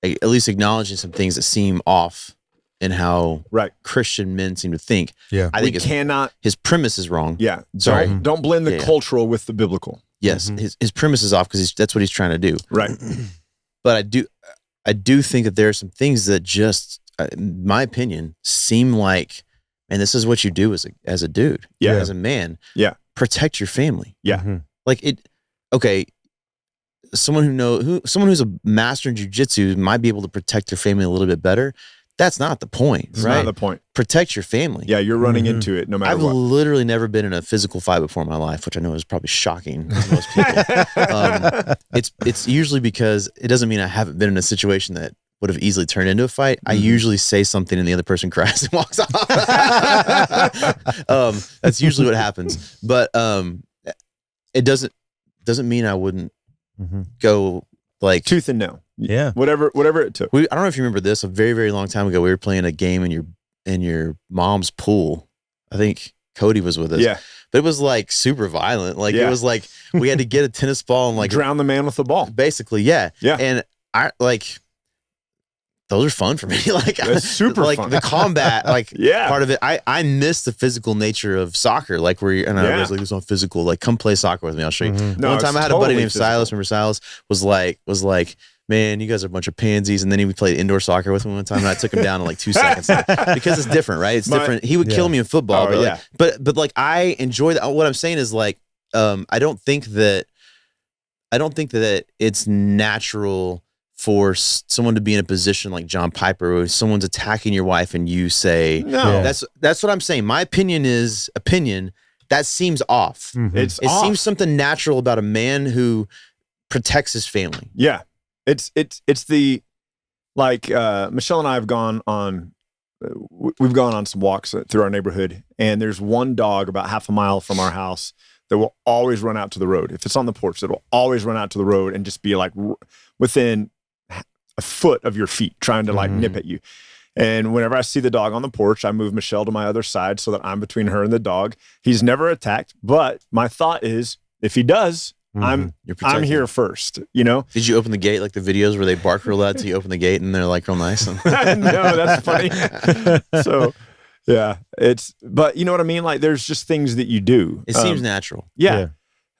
at least acknowledging some things that seem off in how Christian men seem to think.
Yeah.
I think his premise is wrong.
Yeah.
Sorry.
Don't blend the cultural with the biblical.
Yes. His premise is off because that's what he's trying to do.
Right.
But I do think that there are some things that just, in my opinion, seem like, man, this is what you do as a dude.
Yeah.
As a man.
Yeah.
Protect your family.
Yeah.
Like okay. Someone who's a master in jiu-jitsu might be able to protect their family a little bit better. That's not the point,
It's
right?
not the point.
Protect your family.
Yeah, you're running into it no matter
I've
what.
literally never been in a physical fight before in my life, which I know is probably shocking to most people. It's usually because it doesn't mean I haven't been in a situation that would have easily turned into a fight. I usually say something and the other person cries and walks off. That's usually what happens. But it doesn't mean I wouldn't go like
tooth and nail.
Yeah.
Whatever it took.
I don't know if you remember this. A very, very long time ago, we were playing a game in your mom's pool. I think Cody was with us.
Yeah.
But it was like super violent. Like it was like we had to get a tennis ball and like
drown the man with the ball.
Basically, yeah.
Yeah.
And I like those are fun for me. Like
that's super
like
fun.
the combat, like
yeah.
part of it. I miss the physical nature of soccer. Like where I was like, this is not physical. Like come play soccer with me. I'll show you.
No,
one time I had a buddy named
physical.
Silas. Remember Silas was like, man, you guys are a bunch of pansies. And then we played indoor soccer with him one time, and I took him down in like 2 seconds because it's different, right? It's different. He would kill me in football, but like I enjoy that. What I'm saying is like, I don't think that it's natural for someone to be in a position like John Piper, where someone's attacking your wife and you say,
no,
that's what I'm saying. My opinion is that seems off. It seems something natural about a man who protects his family.
Yeah. It's the, like, Michelle and I have we've gone on some walks through our neighborhood, and there's one dog about half a mile from our house that will always run out to the road. If it's on the porch, it will always run out to the road and just be like within a foot of your feet, trying to like nip at you. And whenever I see the dog on the porch, I move Michelle to my other side so that I'm between her and the dog. He's never attacked, but my thought is, if he does, I'm here first, you know?
Did you open the gate like the videos where they bark real loud till you open the gate and they're like real nice?
No, that's funny. So, yeah, but you know what I mean? Like there's just things that you do.
It seems natural.
Yeah.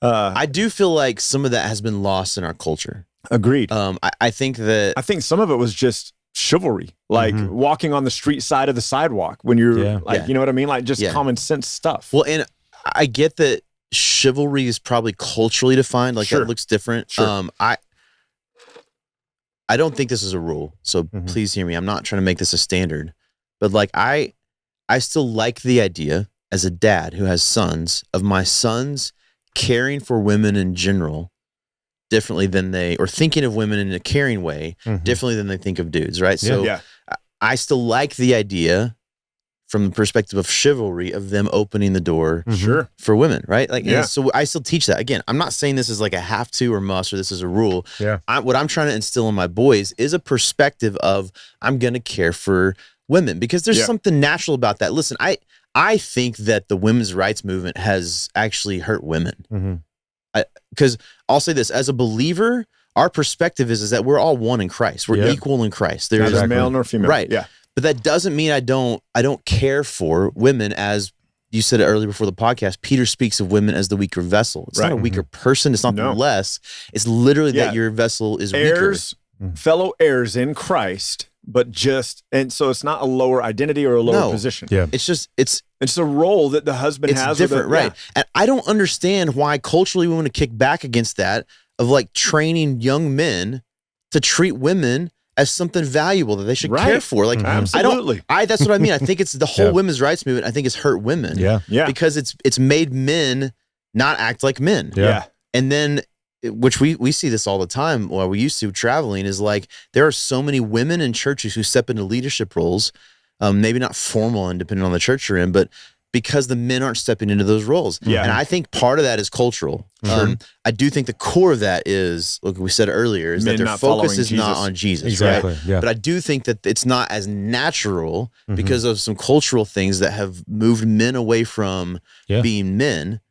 I do feel like some of that has been lost in our culture.
Agreed.
I think
some of it was just chivalry, like walking on the street side of the sidewalk when you're you know what I mean? Like just common sense stuff.
Well, and I get that chivalry is probably culturally defined. Like that looks different.
Sure.
I don't think this is a rule. So please hear me. I'm not trying to make this a standard, but like I still like the idea as a dad who has sons of my sons caring for women in general differently than or thinking of women in a caring way differently than they think of dudes, right? So I still like the idea from the perspective of chivalry of them opening the door for women, right? Like, so I still teach that. Again, I'm not saying this is like a have to or must or this is a rule.
Yeah.
What I'm trying to instill in my boys is a perspective of I'm going to care for women because there's something natural about that. Listen, I think that the women's rights movement has actually hurt women. Because I'll say this, as a believer, our perspective is that we're all one in Christ. We're equal in Christ. There's
neither male nor female.
Right.
Yeah.
But that doesn't mean I don't care for women. As you said it earlier before the podcast, Peter speaks of women as the weaker vessel. It's not a weaker person. It's not less. It's literally that your vessel is
heirs,
weaker.
fellow heirs in Christ, and so it's not a lower identity or a lower position.
Yeah.
It's a role that the husband has.
It's different, right? And I don't understand why culturally we want to kick back against that of like training young men to treat women as something valuable that they should care for. Like,
absolutely.
That's what I mean. I think it's the whole women's rights movement. I think it's hurt women.
Yeah.
Because it's made men not act like men.
Yeah.
And then, which we see this all the time while we used to traveling, is like there are so many women in churches who step into leadership roles, maybe not formal and depending on the church you're in, but because the men aren't stepping into those roles.
Yeah.
And I think part of that is cultural. I do think the core of that is, like we said earlier, is
Men
that their
not
focus
following
is not
Jesus.
on Jesus.
Exactly.
Right?
Yeah.
But I do think that it's not as natural because of some cultural things that have moved men away from being men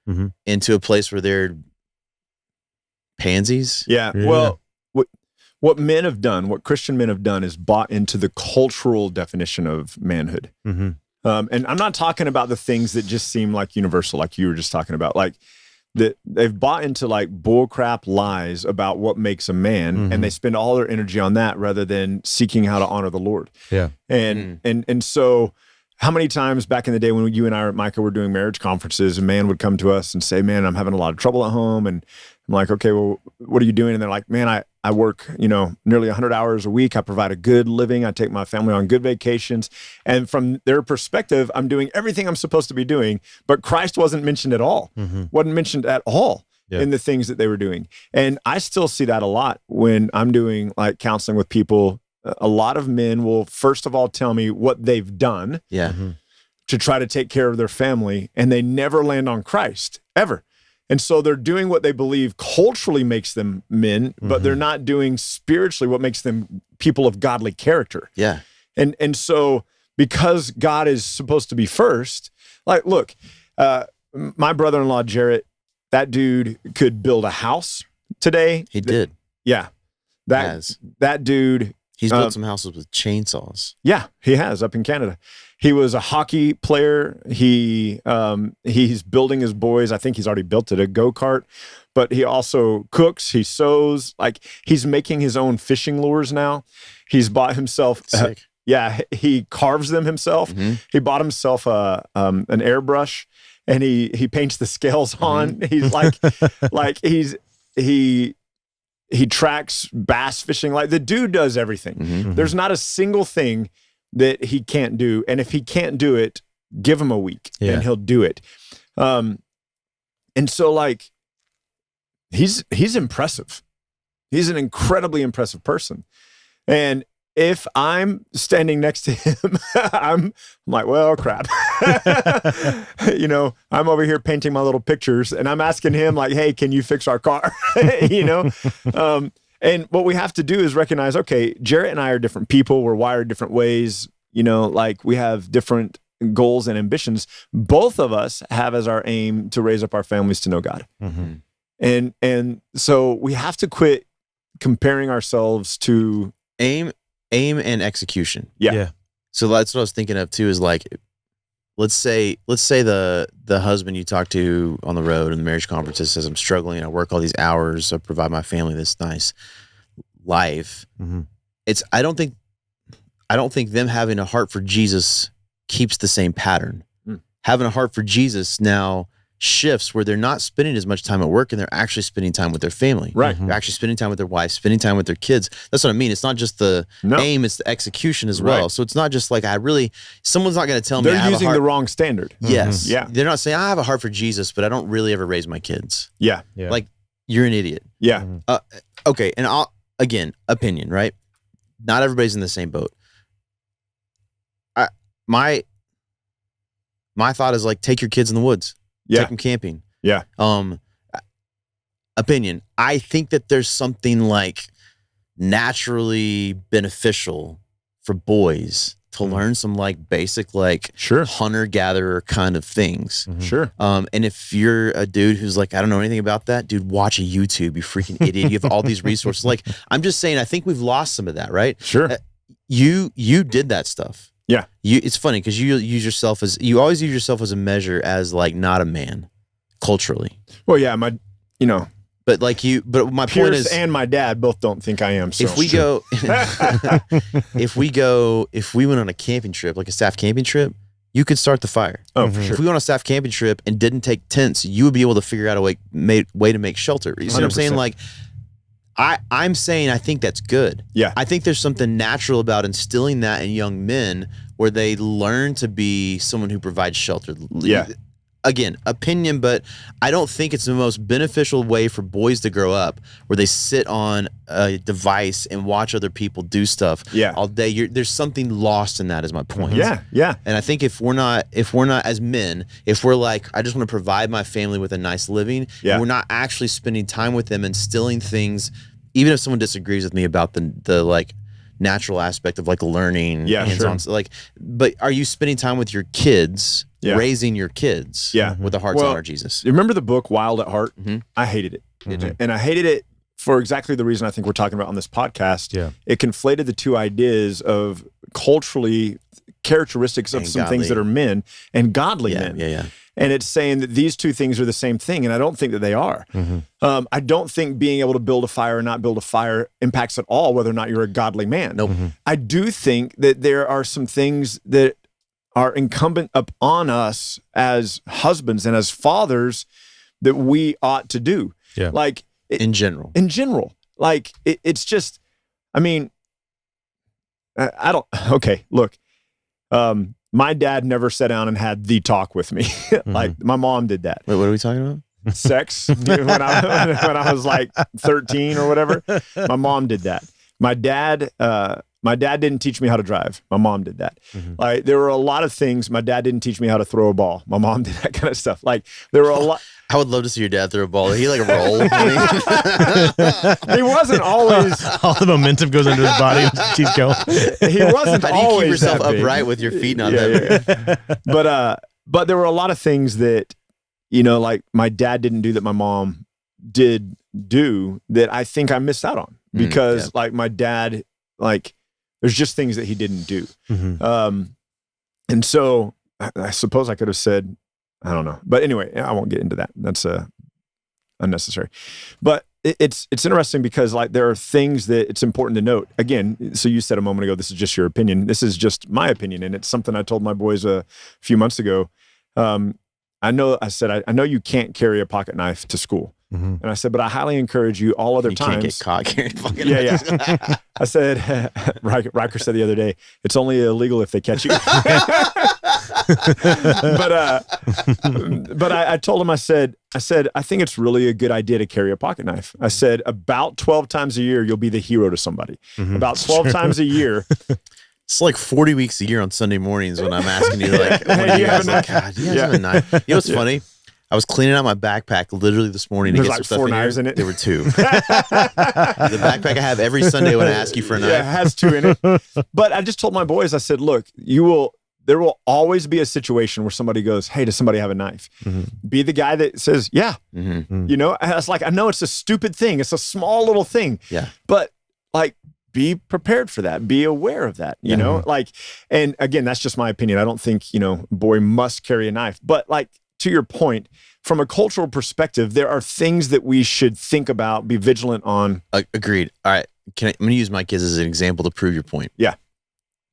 into a place where they're pansies.
Yeah. Well, what men have done, what Christian men have done, is bought into the cultural definition of manhood. And I'm not talking about the things that just seem like universal, like you were just talking about, like that they've bought into like bullcrap lies about what makes a man, and they spend all their energy on that rather than seeking how to honor the Lord.
Yeah.
And so how many times back in the day when you and I, Micah, were doing marriage conferences, a man would come to us and say, man, I'm having a lot of trouble at home. And I'm like, okay, well, what are you doing? And they're like, man, I work, nearly 100 hours a week. I provide a good living. I take my family on good vacations. And from their perspective, I'm doing everything I'm supposed to be doing, but Christ wasn't mentioned at all, wasn't mentioned at all in the things that they were doing. And I still see that a lot when I'm doing like counseling with people. A lot of men will first of all tell me what they've done to try to take care of their family, and they never land on Christ, ever. And so they're doing what they believe culturally makes them men, but they're not doing spiritually what makes them people of godly character.
Yeah.
And so because God is supposed to be first, like, look, my brother-in-law, Jarrett, that dude could build a house today.
He did.
Yeah. That dude.
He's built some houses with chainsaws.
Yeah, he has up in Canada. He was a hockey player. He's building his boys. I think he's already built it, a go-kart, but he also cooks. He sews. Like, he's making his own fishing lures now. He's bought himself.
Sick.
He carves them himself. He bought himself an airbrush, and he paints the scales on. He's he tracks bass fishing. Like, the dude does everything. There's not a single thing that he can't do. And if he can't do it, give him a week and he'll do it. And so, like, he's impressive. He's an incredibly impressive person. And if I'm standing next to him, I'm like, well, crap. I'm over here painting my little pictures, and I'm asking him, like, hey, can you fix our car? And what we have to do is recognize, okay, Jarrett and I are different people. We're wired different ways. Like, we have different goals and ambitions. Both of us have as our aim to raise up our families to know God. And so we have to quit comparing ourselves to
aim and execution.
Yeah.
So that's what I was thinking of too, is like, let's say the husband you talk to on the road in the marriage conferences says, I'm struggling, I work all these hours, I provide my family this nice life. I don't think them having a heart for Jesus keeps the same pattern. Having a heart for Jesus now shifts where they're not spending as much time at work and they're actually spending time with their family.
Right.
They're actually spending time with their wife, spending time with their kids. That's what I mean. It's not just the aim, it's the execution as well.
Right.
So it's not just like someone's not going to tell me I
they're
have
using the wrong standard.
Yes.
Yeah.
They're not saying I have a heart for Jesus, but I don't really ever raise my kids.
Yeah.
Like, you're an idiot.
Yeah.
Okay. And opinion, right? Not everybody's in the same boat. My thought is like, take your kids in the woods.
Yeah.
Take them camping.
Yeah.
Opinion. I think that there's something like naturally beneficial for boys to learn some like basic like hunter-gatherer kind of things.
Sure.
And if you're a dude who's like, I don't know anything about that, dude, watch a YouTube, you freaking idiot. You have all these resources. Like, I'm just saying, I think we've lost some of that, right?
Sure.
You did that stuff.
Yeah.
It's funny because you always use yourself as a measure as like not a man culturally.
Well, yeah,
But my point
Pierce
is,
and my dad both don't think I am. So
if we went on a camping trip, like a staff camping trip, you could start the fire.
Oh, for sure.
If we went on a staff camping trip and didn't take tents, you would be able to figure out a way to make shelter. You see what I'm saying?
100%.
Like, I'm saying I think that's good.
Yeah.
I think there's something natural about instilling that in young men where they learn to be someone who provides shelter.
Yeah.
Again, opinion, but I don't think it's the most beneficial way for boys to grow up where they sit on a device and watch other people do stuff all day. There's something lost in that, is my point.
Yeah, yeah.
And I think if we're not as men, if we're like, I just want to provide my family with a nice living, and we're not actually spending time with them, instilling things, even if someone disagrees with me about the like natural aspect of like learning, hands-on, like, but are you spending time with your kids, raising your kids with a heart to honor Jesus?
You remember the book Wild at Heart?
Mm-hmm.
I hated it. And I hated it for exactly the reason I think we're talking about on this podcast.
Yeah.
It conflated the two ideas of culturally characteristics of some things that are men and godly men.
Yeah.
And it's saying that these two things are the same thing, and I don't think that they are. I don't think being able to build a fire or not build a fire impacts at all whether or not you're a godly man.
Nope.
I do think that there are some things that are incumbent upon us as husbands and as fathers that we ought to do.
Yeah.
Like
in general.
Like it's just, I mean, I don't, okay, look, my dad never sat down and had the talk with me. Like my mom did that.
Wait, what are we talking about?
Sex when I was like 13 or whatever. My mom did that. My dad didn't teach me how to drive. My mom did that. Like there were a lot of things. My dad didn't teach me how to throw a ball. My mom did that kind of stuff. Like there were a lot.
I would love to see your dad throw a ball. He like roll.
He wasn't always.
All the momentum goes into his body. He's going.
He wasn't
How do you
always
keep yourself
that big.
upright with your feet not that big?
But there were a lot of things that, like my dad didn't do that my mom did do that I think I missed out on because like my dad, like there's just things that he didn't do. And so I suppose I could have said, I don't know, but anyway, I won't get into that. That's unnecessary, but it's interesting because like there are things that it's important to note. Again, so you said a moment ago, this is just your opinion. This is just my opinion. And it's something I told my boys a few months ago. I know you can't carry a pocket knife to school. And I said, but I highly encourage you all other times.
You can't get caught carrying a fucking
knife. I said, Riker said the other day, it's only illegal if they catch you. But I told him, I said, I think it's really a good idea to carry a pocket knife. I said, about 12 times a year, you'll be the hero to somebody. About 12 times a year.
It's like 40 weeks a year on Sunday mornings when I'm asking you, like, what do you guys like? God, do you guys have a knife? You know what's funny? I was cleaning out my backpack literally this morning to
There's
get
like
some stuff
4
in
knives
here.
in it.
There were 2. The backpack I have every Sunday when I ask you for a knife.
Yeah, it has 2 in it. But I just told my boys, I said, look, there will always be a situation where somebody goes, hey, does somebody have a knife? Be the guy that says, yeah. It's like, I know it's a stupid thing. It's a small little thing.
Yeah.
But like, be prepared for that. Be aware of that, you know? Like, and again, that's just my opinion. I don't think, a boy must carry a knife. But like, to your point, from a cultural perspective, there are things that we should think about, be vigilant on.
Agreed. All right. I'm going to use my kids as an example to prove your point.
Yeah.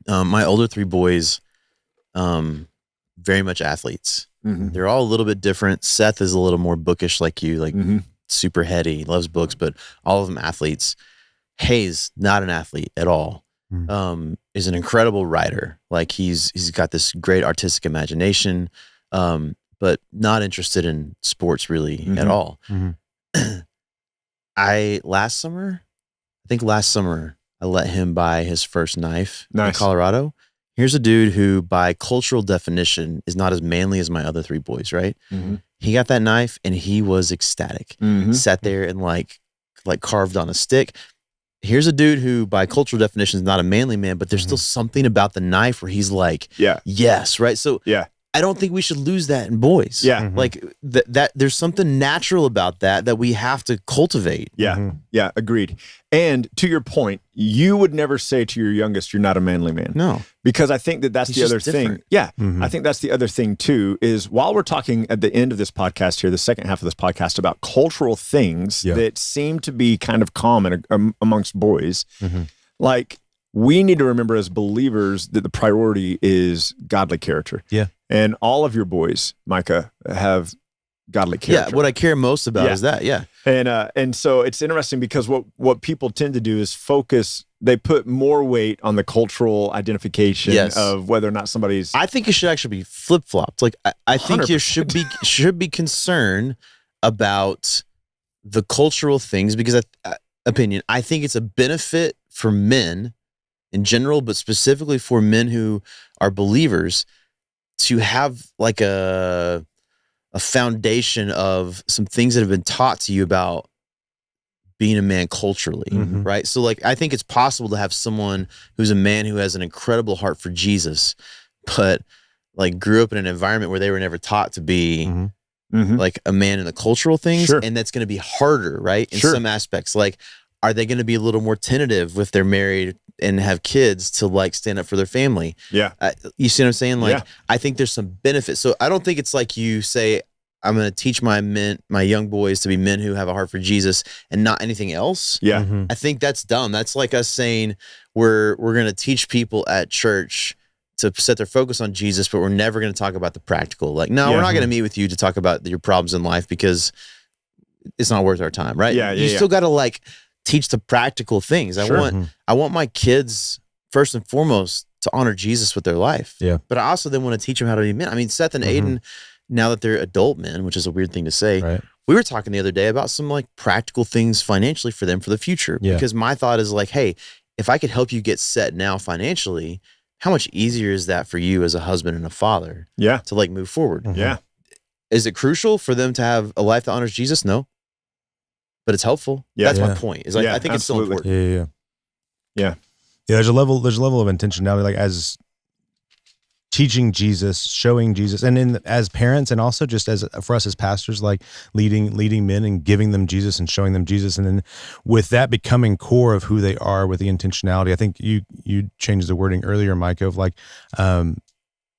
My older 3 boys, very much athletes. They're all a little bit different. Seth is a little more bookish like you, like super heady, loves books, but all of them athletes. Hayes, not an athlete at all. Is an incredible writer. Like he's got this great artistic imagination, but not interested in sports really at all. Last summer, I let him buy his first knife in Colorado. Here's a dude who, by cultural definition, is not as manly as my other 3 boys, right? He got that knife and he was ecstatic. Sat there and like carved on a stick. Here's a dude who, by cultural definition, is not a manly man, but there's still something about the knife where he's like, yes, right? So I don't think we should lose that in boys.
Yeah.
Like that there's something natural about that we have to cultivate.
Yeah. Yeah. Agreed. And to your point, you would never say to your youngest, you're not a manly man.
No.
Because I think that's
He's
the other
just
thing.
different.
Yeah. I think that's the other thing too, is while we're talking at the end of this podcast here, the second half of this podcast about cultural things that seem to be kind of common amongst boys, like we need to remember as believers that the priority is godly character.
Yeah.
And all of your boys, Micah, have godly character.
Yeah, what I care most about is that. Yeah.
And so it's interesting because what people tend to do is focus, they put more weight on the cultural identification of whether or not somebody's.
I think it should actually be flip-flopped. Like I think you
100%.
should be concerned about the cultural things because I think it's a benefit for men in general, but specifically for men who are believers to have like a foundation of some things that have been taught to you about being a man culturally, right? So like, I think it's possible to have someone who's a man who has an incredible heart for Jesus, but like grew up in an environment where they were never taught to be like a man in the cultural things.
Sure.
And that's going to be harder, right? In some aspects, like, are they going to be a little more tentative if they're married and have kids to like stand up for their family?
Yeah.
You see what I'm saying? Like, I think there's some benefit. So I don't think it's like you say, I'm going to teach my young boys to be men who have a heart for Jesus and not anything else.
Yeah.
I think that's dumb. That's like us saying we're going to teach people at church to set their focus on Jesus, but we're never going to talk about the practical. Like, no, we're not going to meet with you to talk about your problems in life because it's not worth our time, right? You still got to like teach the practical things. I want my kids first and foremost to honor Jesus with their life.
Yeah.
But I also then want to teach them how to be men. I mean, Seth and Aiden, now that they're adult men, which is a weird thing to say, we were talking the other day about some like practical things financially for them for the future.
Yeah.
Because my thought is like, hey, if I could help you get set now financially, how much easier is that for you as a husband and a father to like move forward?
Yeah.
Is it crucial for them to have a life that honors Jesus? No. But it's helpful. That's my point. Is like I think it's still important.
Yeah. There's a level of intentionality, like as teaching Jesus, showing Jesus, and as parents, and also just as for us as pastors, like leading men and giving them Jesus and showing them Jesus, and then with that becoming core of who they are with the intentionality. I think you changed the wording earlier, Micah, of like,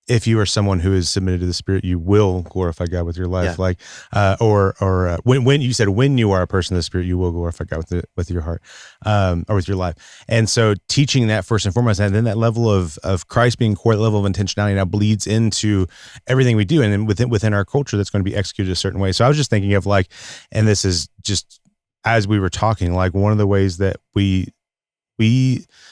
if you are someone who is submitted to the Spirit, you will glorify God with your life. Like, when you said when you are a person of the Spirit, you will glorify God with your heart, or with your life. And so, teaching that first and foremost, and then that level of Christ being core, that level of intentionality now bleeds into everything we do, and then within our culture, that's going to be executed a certain way. So I was just thinking of like, and this is just as we were talking, like one of the ways that we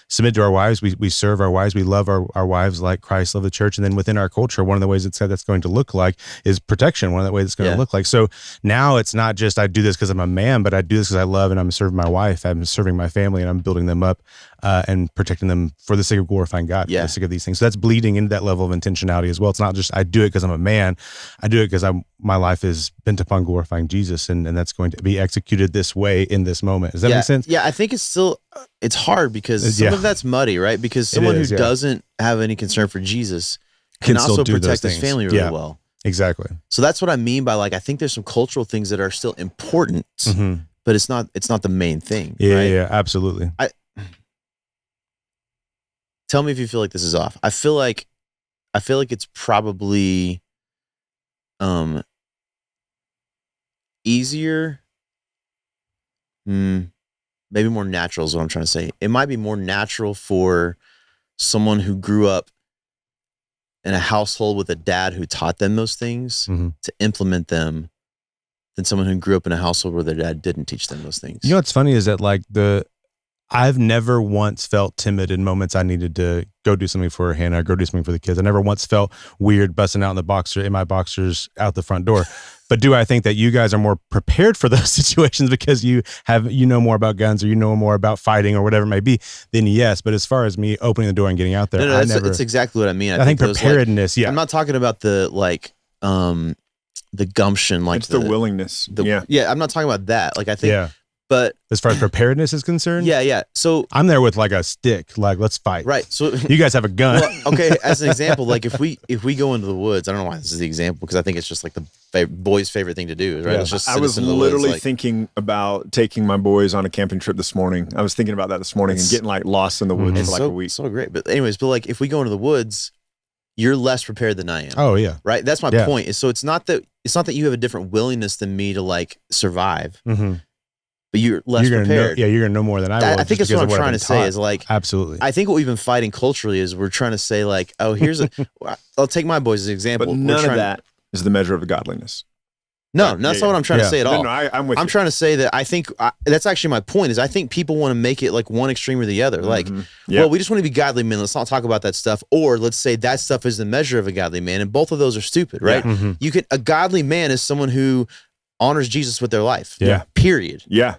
submit to our wives, we serve our wives, we love our wives like Christ loved the church. And then within our culture, one of the ways that's going to look like is protection. One of the ways it's going to look like. So now it's not just I do this because I'm a man, but I do this because I love and I'm serving my wife, I'm serving my family, and I'm building them up and protecting them for the sake of glorifying God, for the sake of these things. So that's bleeding into that level of intentionality as well. It's not just I do it because I'm a man. I do it because my life is bent upon glorifying Jesus, and that's going to be executed this way in this moment. Does that make sense?
Yeah, I think it's hard because some of that's muddy, right? Because someone who doesn't have any concern for Jesus can also protect his family really well.
Exactly.
So that's what I mean by like, I think there's some cultural things that are still important, but it's not the main thing.
Yeah, absolutely.
Tell me if you feel like this is off. I feel like it's probably easier, maybe more natural is what I'm trying to say. It might be more natural for someone who grew up in a household with a dad who taught them those things to implement them than someone who grew up in a household where their dad didn't teach them those things.
You know what's funny is that like I've never once felt timid in moments I needed to go do something for Hannah or go do something for the kids. I never once felt weird busting out in my boxers out the front door. But do I think that you guys are more prepared for those situations because you know more about guns or you know more about fighting or whatever it may be? Then yes. But as far as me opening the door and getting out there,
that's exactly what I mean.
I think preparedness.
I'm not talking about the the gumption, like
it's the willingness.
I'm not talking about that. Like I think. Yeah. But
as far as preparedness is concerned,
yeah. So
I'm there with like a stick, like let's fight.
right. So
You guys have a gun.
well, okay, as an example, like if we go into the woods, I don't know why this is the example because I think it's just like the boys' favorite thing to do, right?
Yeah.
It's just
I was
in the
literally
woods, like,
thinking about taking my boys on a camping trip this morning. I was thinking about that this morning and getting like lost in the woods
it's
for like
so,
a week.
so great. But anyways, like if we go into the woods, you're less prepared than I am.
Oh yeah.
Right. That's my
Yeah.
point. Is so it's not that you have a different willingness than me to like survive,
Mm-hmm.
but you're less
You're gonna
prepared.
know, you're gonna know more than I will.
I think that's
just
what I'm
because of
trying
I've
to
been
say
taught.
is like,
Absolutely.
I think what we've been fighting culturally is we're trying to say like, oh, here's I'll take my boys as an example.
But
We're
none of
trying-
that is the measure of godliness.
No, that's not what I'm trying to say at all.
No, I'm with you.
I'm trying to say that I think that's actually my point is I think people want to make it like one extreme or the other. Like,
Yeah.
well, we just want to be godly men. Let's not talk about that stuff. Or let's say that stuff is the measure of a godly man. And both of those are stupid, right?
Yeah.
A godly man is someone who honors Jesus with their life.
Yeah.
Period.
Yeah.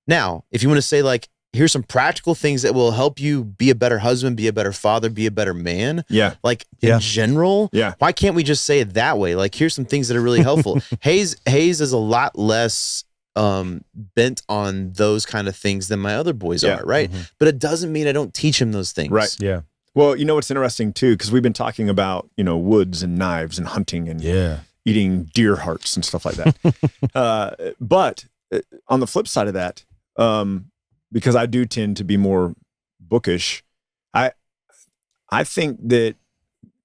Now, if you want to say like, here's some practical things that will help you be a better husband, be a better father, be a better man.
Yeah.
Like
Yeah.
in general,
Yeah.
why can't we just say it that way? Like, here's some things that are really helpful. Hayes is a lot less bent on those kind of things than my other boys
Yeah.
are, right? But it doesn't mean I don't teach him those things.
Right.
yeah.
Well, you know what's interesting too, because we've been talking about, woods and knives and hunting and
Yeah.
eating deer hearts and stuff like that. But on the flip side of that, because I do tend to be more bookish, I think that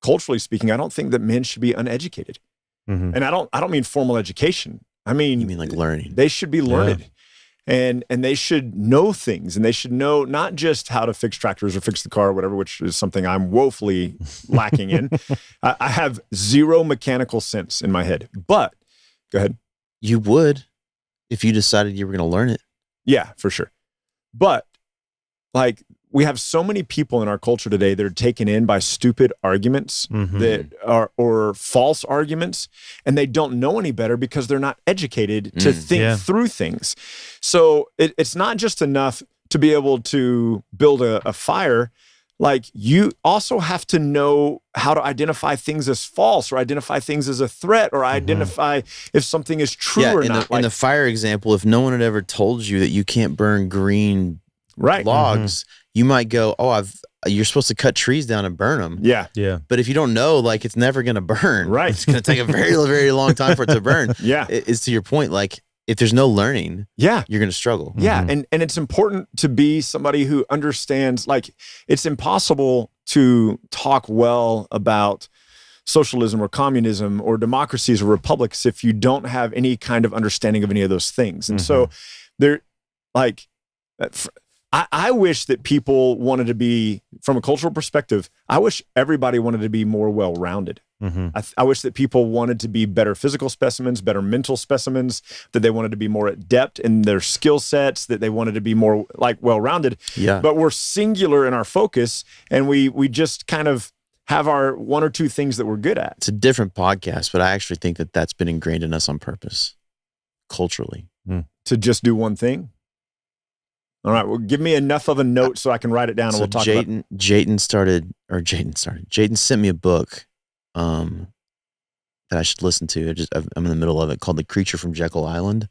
culturally speaking, I don't think that men should be uneducated.
Mm-hmm.
And I don't mean formal education. I mean,
You mean like learning?
they should be learned. And they should know things, and they should know not just how to fix tractors or fix the car or whatever, which is something I'm woefully lacking in. I have zero mechanical sense in my head. But go ahead.
You would if you decided you were going to learn it.
Yeah, for sure. But like we have so many people in our culture today that are taken in by stupid arguments that are or false arguments, and they don't know any better because they're not educated to think through things. So it's not just enough to be able to build a fire. Like you also have to know how to identify things as false or identify things as a threat or identify if something is true or not.
In the fire example, if no one had ever told you that you can't burn green logs, you might go, oh, you're supposed to cut trees down and burn them.
Yeah.
Yeah.
But if you don't know, like it's never going to burn.
Right.
It's going to take a very, very long time for it to burn.
Yeah.
It's to your point. Like if there's no learning,
Yeah.
you're going to struggle.
Yeah. And it's important to be somebody who understands, like it's impossible to talk well about socialism or communism or democracies or republics if you don't have any kind of understanding of any of those things. And so they're like, I wish that people wanted to be, from a cultural perspective, I wish everybody wanted to be more well-rounded. I wish that people wanted to be better physical specimens, better mental specimens, that they wanted to be more adept in their skill sets, that they wanted to be more like well-rounded.
Yeah.
But we're singular in our focus, and we just kind of have our one or two things that we're good at.
It's a different podcast, but I actually think that that's been ingrained in us on purpose, culturally.
To just do one thing. All right, well, give me enough of a note so I can write it down and we'll talk about it.
Jaden sent me a book that I should listen to. I'm in the middle of it, called The Creature from Jekyll Island,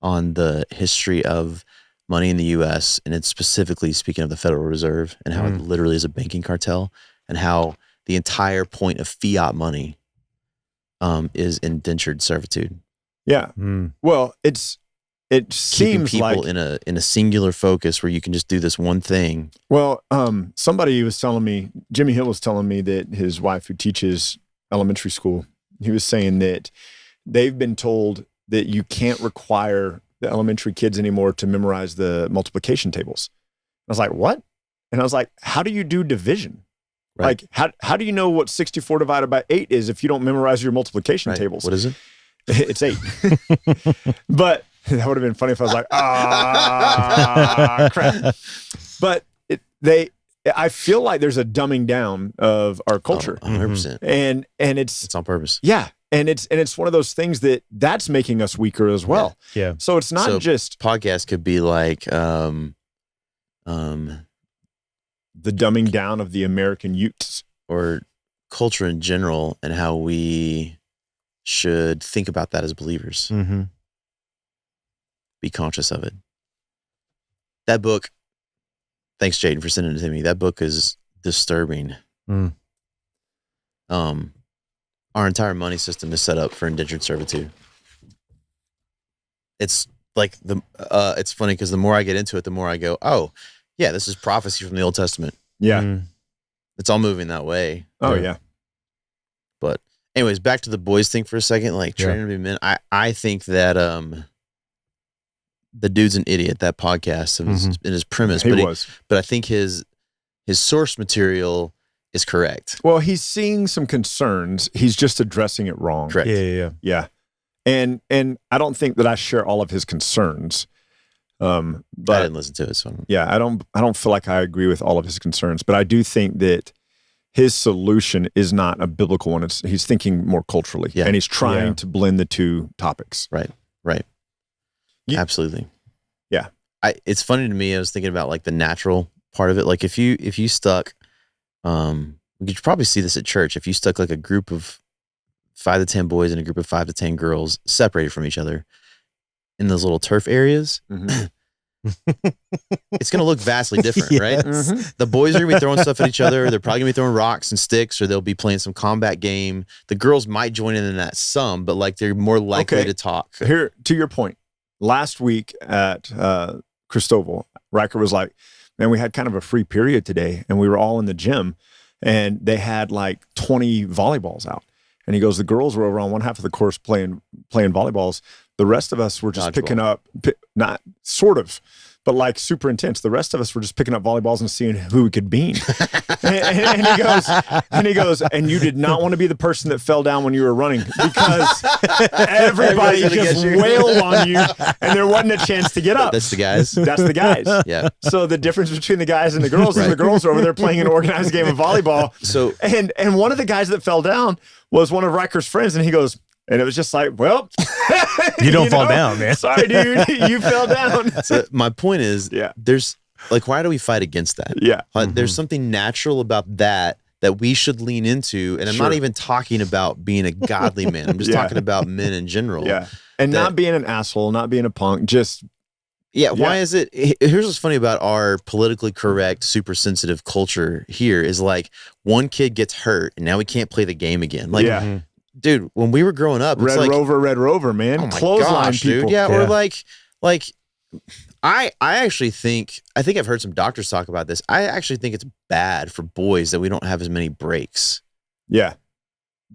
on the history of money in the U.S. And it's specifically speaking of the Federal Reserve and how it literally is a banking cartel and how the entire point of fiat money is indentured servitude.
Yeah. Well, it
Keeping
seems
people
like
in a singular focus where you can just do this one thing.
Well, somebody was telling me, Jimmy Hill was telling me that his wife, who teaches elementary school, he was saying that they've been told that you can't require the elementary kids anymore to memorize the multiplication tables. I was like, what? And I was like, how do you do division?
Right.
Like, how do you know what 64 divided by 8 is if you don't memorize your multiplication tables?
What is it?
It's 8. But that would have been funny if I was like, crap. But I feel like there's a dumbing down of our culture.
100%.
And it's
on purpose.
Yeah. And it's one of those things that's making us weaker as well.
Yeah.
So it's not just
podcast could be like
the dumbing down of the American youths
or culture in general and how we should think about that as believers. Be conscious of it. That book, thanks, Jaden, for sending it to me. That book is disturbing.
Mm.
Our entire money system is set up for indentured servitude. It's like it's funny because the more I get into it, the more I go, oh, yeah, this is prophecy from the Old Testament.
Yeah.
Mm.
It's all moving that way.
Oh, yeah.
But anyways, back to the boys thing for a second, like training to be men. I think that the dude's an idiot, that podcast in his premise. But I think his source material is correct.
Well, he's seeing some concerns. He's just addressing it wrong.
Correct.
Yeah. And I don't think that I share all of his concerns. But
I didn't listen to it, so
yeah, I don't feel like I agree with all of his concerns, but I do think that his solution is not a biblical one. He's thinking more culturally, and he's trying to blend the two topics.
Right. Absolutely.
Yeah.
It's funny to me. I was thinking about like the natural part of it. Like if you stuck, you could probably see this at church. If you stuck like a group of 5 to 10 boys and a group of 5 to 10 girls separated from each other in those little turf areas, it's going to look vastly different, right? The boys are going to be throwing stuff at each other. They're probably going to be throwing rocks and sticks, or they'll be playing some combat game. The girls might join in that some, but like they're more likely to talk.
Here, to your point, last week at Cristobal, Riker was like, man, we had kind of a free period today, and we were all in the gym, and they had like 20 volleyballs out. And he goes, the girls were over on one half of the course playing volleyballs. The rest of us were just picking up, not sort of, but like super intense. The rest of us were just picking up volleyballs and seeing who we could bean. and he goes, and you did not want to be the person that fell down when you were running, because everybody just wailed on you and there wasn't a chance to get up.
That's the guys.
That's the guys.
Yeah.
So the difference between the guys and the girls is the girls are over there playing an organized game of volleyball.
So
and one of the guys that fell down was one of Riker's friends, and he goes, and it was just like, well,
you don't fall down, man.
Sorry, dude, you fell down.
So my point is, there's like, why do we fight against that?
Yeah.
There's something natural about that we should lean into. And I'm not even talking about being a godly man. I'm just talking about men in general.
Yeah. And not being an asshole, not being a punk, just.
Yeah. Why is it? Here's what's funny about our politically correct, super sensitive culture here is like one kid gets hurt and now we can't play the game again. Like, dude, when we were growing up, it's
Red Rover, man.
Oh my
Clothesline
gosh,
people.
Dude. Yeah, or like I actually think I've heard some doctors talk about this. I actually think it's bad for boys that we don't have as many breaks.
Yeah.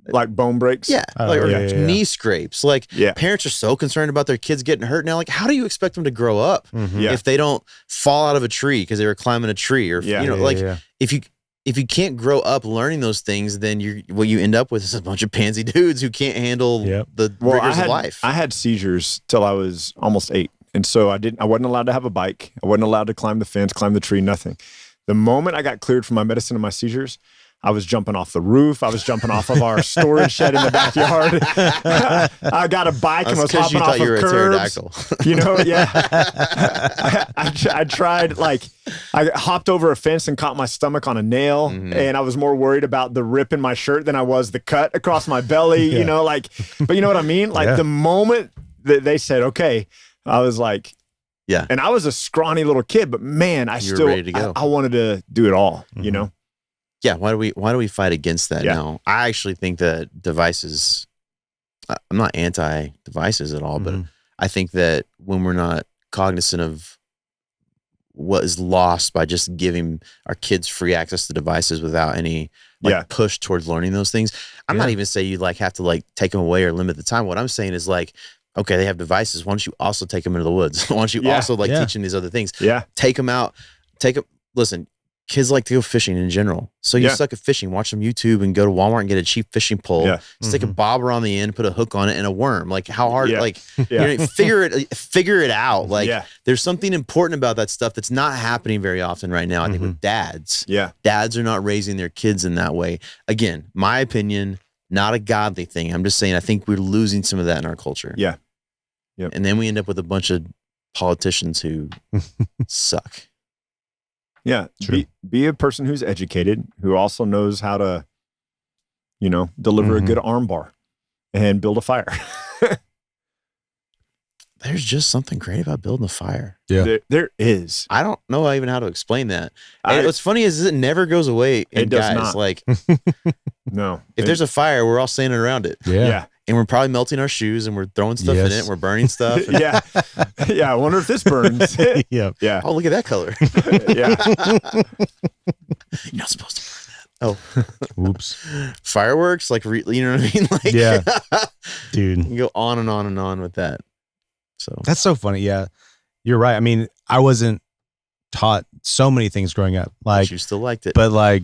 Like bone breaks?
Yeah. Knee scrapes. Like parents are so concerned about their kids getting hurt now. Like, how do you expect them to grow up if they don't fall out of a tree because they were climbing a tree? Or if you can't grow up learning those things, then what you end up with is a bunch of pansy dudes who can't handle the rigors of life.
I had seizures till I was almost 8. And so I wasn't allowed to have a bike. I wasn't allowed to climb the fence, climb the tree, nothing. The moment I got cleared from my medicine and my seizures, I was jumping off the roof. I was jumping off of our storage shed in the backyard. I got a bike and was hopping off of curbs. You know, I tried, like, I hopped over a fence and caught my stomach on a nail, and I was more worried about the rip in my shirt than I was the cut across my belly, you know, like, but you know what I mean? Like the moment that they said, okay, I was like, and I was a scrawny little kid, but man, I wanted to do it all, you know?
Yeah, why do we fight against that now? I actually think that devices, I'm not anti-devices at all, but I think that when we're not cognizant of what is lost by just giving our kids free access to devices without any push towards learning those things, I'm not even saying you like have to like take them away or limit the time. What I'm saying is like, okay, they have devices. Why don't you also take them into the woods? Why don't you also like teach them these other things? Yeah, take them out. Listen. Kids like to go fishing in general. So you suck at fishing, watch some YouTube and go to Walmart and get a cheap fishing pole, stick a bobber on the end, put a hook on it and a worm. Like how hard, like you know, figure it out. Like there's something important about that stuff that's not happening very often right now. I think with dads, dads are not raising their kids in that way. Again, my opinion, not a godly thing. I'm just saying, I think we're losing some of that in our culture. Yeah. Yep. And then we end up with a bunch of politicians who suck.
Yeah, be a person who's educated, who also knows how to, you know, deliver a good arm bar and build a fire.
there's just something great about building a fire.
Yeah.
There is.
I don't know even how to explain that. And what's funny is it never goes away. And
It does
guys,
not.
like,
No.
if there's a fire, we're all standing around it.
Yeah.
And we're probably melting our shoes and we're throwing stuff in it. And we're burning stuff. And,
Yeah. Yeah. I wonder if this burns.
Yeah.
Yeah.
oh, look at that color.
Yeah.
You're not supposed to burn that. Oh,
Oops.
fireworks, like, you know what I mean? Like,
Yeah.
you
Dude.
can go on and on and on with that. So
That's so funny. Yeah. You're right. I mean, I wasn't taught so many things growing up. Like,
you still liked it.
but like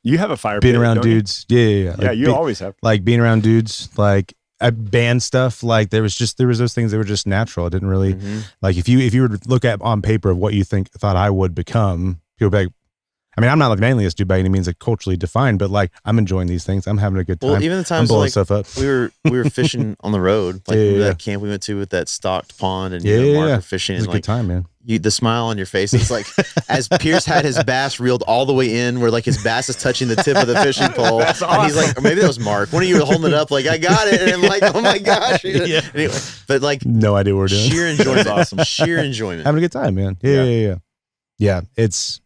You have a fire
being
pit,
around
don't you?
dudes. Yeah.
Yeah.
Like,
You always have.
like being around dudes, like band stuff. Like there was those things that were just natural. It didn't really like, if you were to look at on paper of what you thought I would become, people would be like, I mean, I'm not like manliest dude by any means, like culturally defined, but like I'm enjoying these things. I'm having a good time.
Well, even the
I'm
times
blowing
like
stuff up.
we were fishing on the road, like
Yeah.
that camp we went to with that stocked pond, and
Yeah.
Mark were fishing,
It was
and
a
like
good time, man.
the smile on your face. It's like as Pierce had his bass reeled all the way in, where like his bass is touching the tip of the fishing pole,
That's
and he's like, or maybe that was Mark. One of you were holding it up, like, I got it, and I'm like, oh my gosh.
Yeah.
Anyway, but like
No idea what we're doing.
sheer enjoyment,
That's awesome.
sheer enjoyment.
Having a good time, man. Yeah. Yeah. It's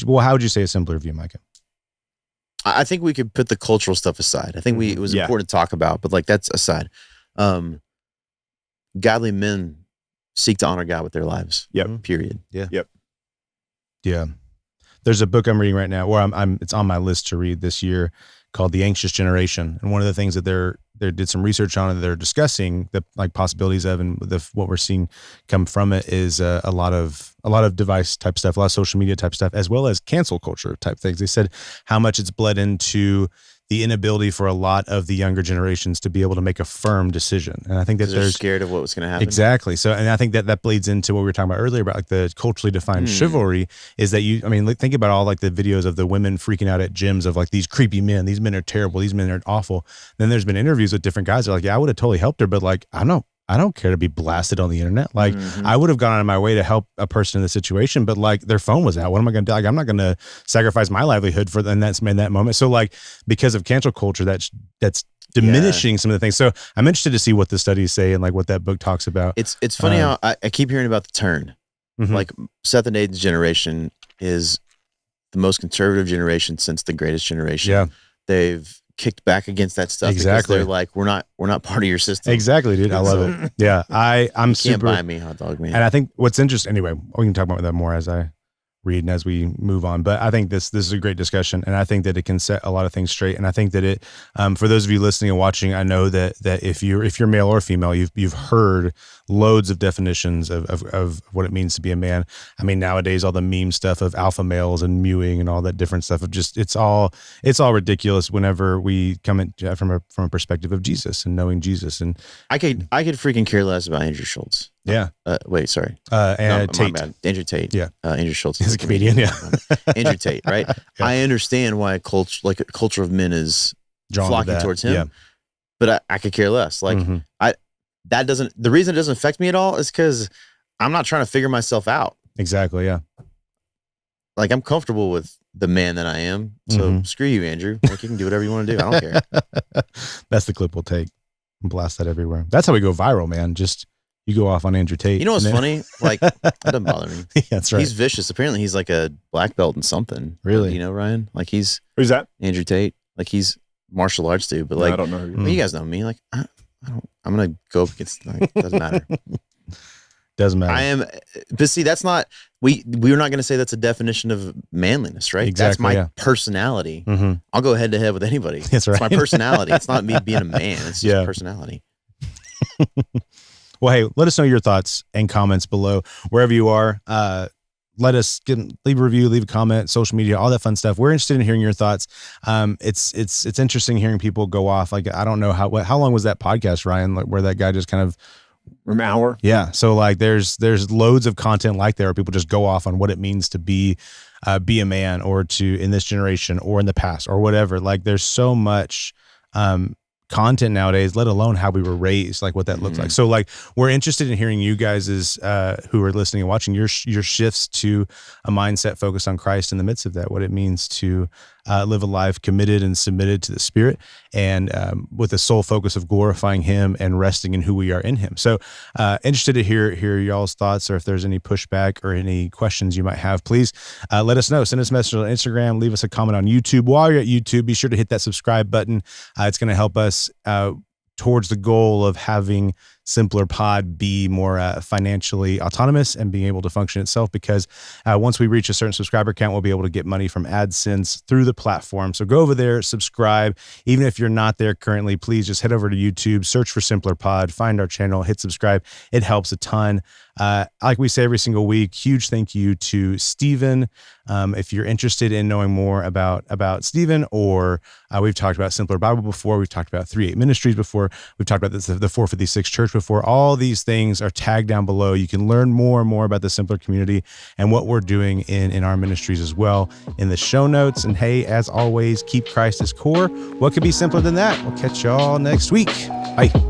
well, how would you say a simpler view, Micah?
I think we could put the cultural stuff aside. I think it was
Yeah.
important to talk about, but like that's aside. Godly men seek to honor God with their lives.
Yep.
Period.
Yeah. There's a book I'm reading right now where it's on my list to read this year called The Anxious Generation. And one of the things that they did some research on and they're discussing the like possibilities of, and what we're seeing come from it is a lot of device type stuff, a lot of social media type stuff, as well as cancel culture type things. They said how much it's bled into the inability for a lot of the younger generations to be able to make a firm decision. And I think that
They're
there's
scared of what was going to happen.
exactly. So, and I think that bleeds into what we were talking about earlier about like the culturally defined chivalry is that think about all like the videos of the women freaking out at gyms of like these creepy men, these men are terrible, these men are awful. Then there's been interviews with different guys that are like, yeah, I would have totally helped her, but like, I don't care to be blasted on the internet. Like I would have gone out of my way to help a person in the situation, but like their phone was out. What am I going to do? Like, I'm not going to sacrifice my livelihood for in that moment. So like, because of cancel culture, that's diminishing some of the things. So I'm interested to see what the studies say and like what that book talks about.
It's funny how I keep hearing about the turn. Like Seth and Aiden's generation is the most conservative generation since the greatest generation.
Yeah.
They've kicked back against that stuff
Exactly.
because they're like, we're not part of your system.
Exactly, dude. I love it. Yeah. I'm
Can't
super.
buy me hot dog, man.
And I think what's interesting, anyway, we can talk about that more as I read and as we move on. But I think this is a great discussion, and I think that it can set a lot of things straight. And I think that it, for those of you listening and watching, I know that if you're male or female, you've heard loads of definitions of what it means to be a man. I mean, nowadays all the meme stuff of alpha males and mewing and all that different stuff of just it's all ridiculous whenever we come in from a perspective of Jesus and knowing Jesus. And
I could freaking care less about Andrew Schultz.
yeah,
Wait, sorry.
and
My
Tate.
bad. Andrew Tate.
Yeah.
Andrew Schultz
He's a comedian. Yeah,
Andrew Tate, right?
Yeah.
I understand why a culture of men is
Drawn to
flocking
that.
towards him,
Yeah.
but I could care less. Like
Mhm.
the reason it doesn't affect me at all is because I'm not trying to figure myself out.
Exactly. Yeah.
Like I'm comfortable with the man that I am. So screw you, Andrew. Like you can do whatever you want to do. I don't care.
That's the clip we'll take and blast that everywhere. That's how we go viral, man. Just you go off on Andrew Tate.
You know what's
and
funny? Like that doesn't bother me.
yeah, that's right.
He's vicious. Apparently he's like a black belt in something.
Really?
You know, Ryan? Like he's
Who's that?
Andrew Tate. Like he's martial arts dude, but
No,
like
I don't know. Who
well, you guys know me. Like I don't. I'm gonna go up against. Like, doesn't matter.
Doesn't matter.
I am, but see, that's not. We're not gonna say that's a definition of manliness, right? That's
Exactly,
my
yeah.
personality.
Mm-hmm.
I'll go head to head with anybody.
That's right.
It's my personality. It's not me being a man. It's just
Yeah.
personality.
Well, hey, let us know your thoughts and comments below wherever you are. Let us leave a review, leave a comment, social media, all that fun stuff. We're interested in hearing your thoughts. It's interesting hearing people go off. Like I don't know how long was that podcast, Ryan? Like where that guy just kind of
An hour.
yeah. So like there's loads of content like there where people just go off on what it means to be a man or to in this generation or in the past or whatever. Like there's so much content nowadays, let alone how we were raised, like what that looks like. So like we're interested in hearing you guys who are listening and watching your shifts to a mindset focused on Christ in the midst of that, what it means to live a life committed and submitted to the Spirit, and with the sole focus of glorifying Him and resting in who we are in Him. So interested to hear y'all's thoughts, or if there's any pushback or any questions you might have, please let us know. Send us a message on Instagram, leave us a comment on YouTube. While you're at YouTube, be sure to hit that subscribe button. It's going to help us towards the goal of having simplerpod be more financially autonomous and being able to function itself, because once we reach a certain subscriber count, we'll be able to get money from AdSense through the platform. So go over there, subscribe. Even if you're not there currently, please just head over to YouTube, search for simplerpod, find our channel, hit subscribe. It helps a ton. Like we say every single week, huge thank you to Stephen. If you're interested in knowing more about Stephen, or we've talked about Simpler Bible before, we've talked about 3-8 Ministries before, we've talked about the 456 Church before. All these things are tagged down below. You can learn more and more about the Simpler community and what we're doing in our ministries as well in the show notes. And hey, as always, keep Christ as core. What could be simpler than that? We'll catch y'all next week. Bye.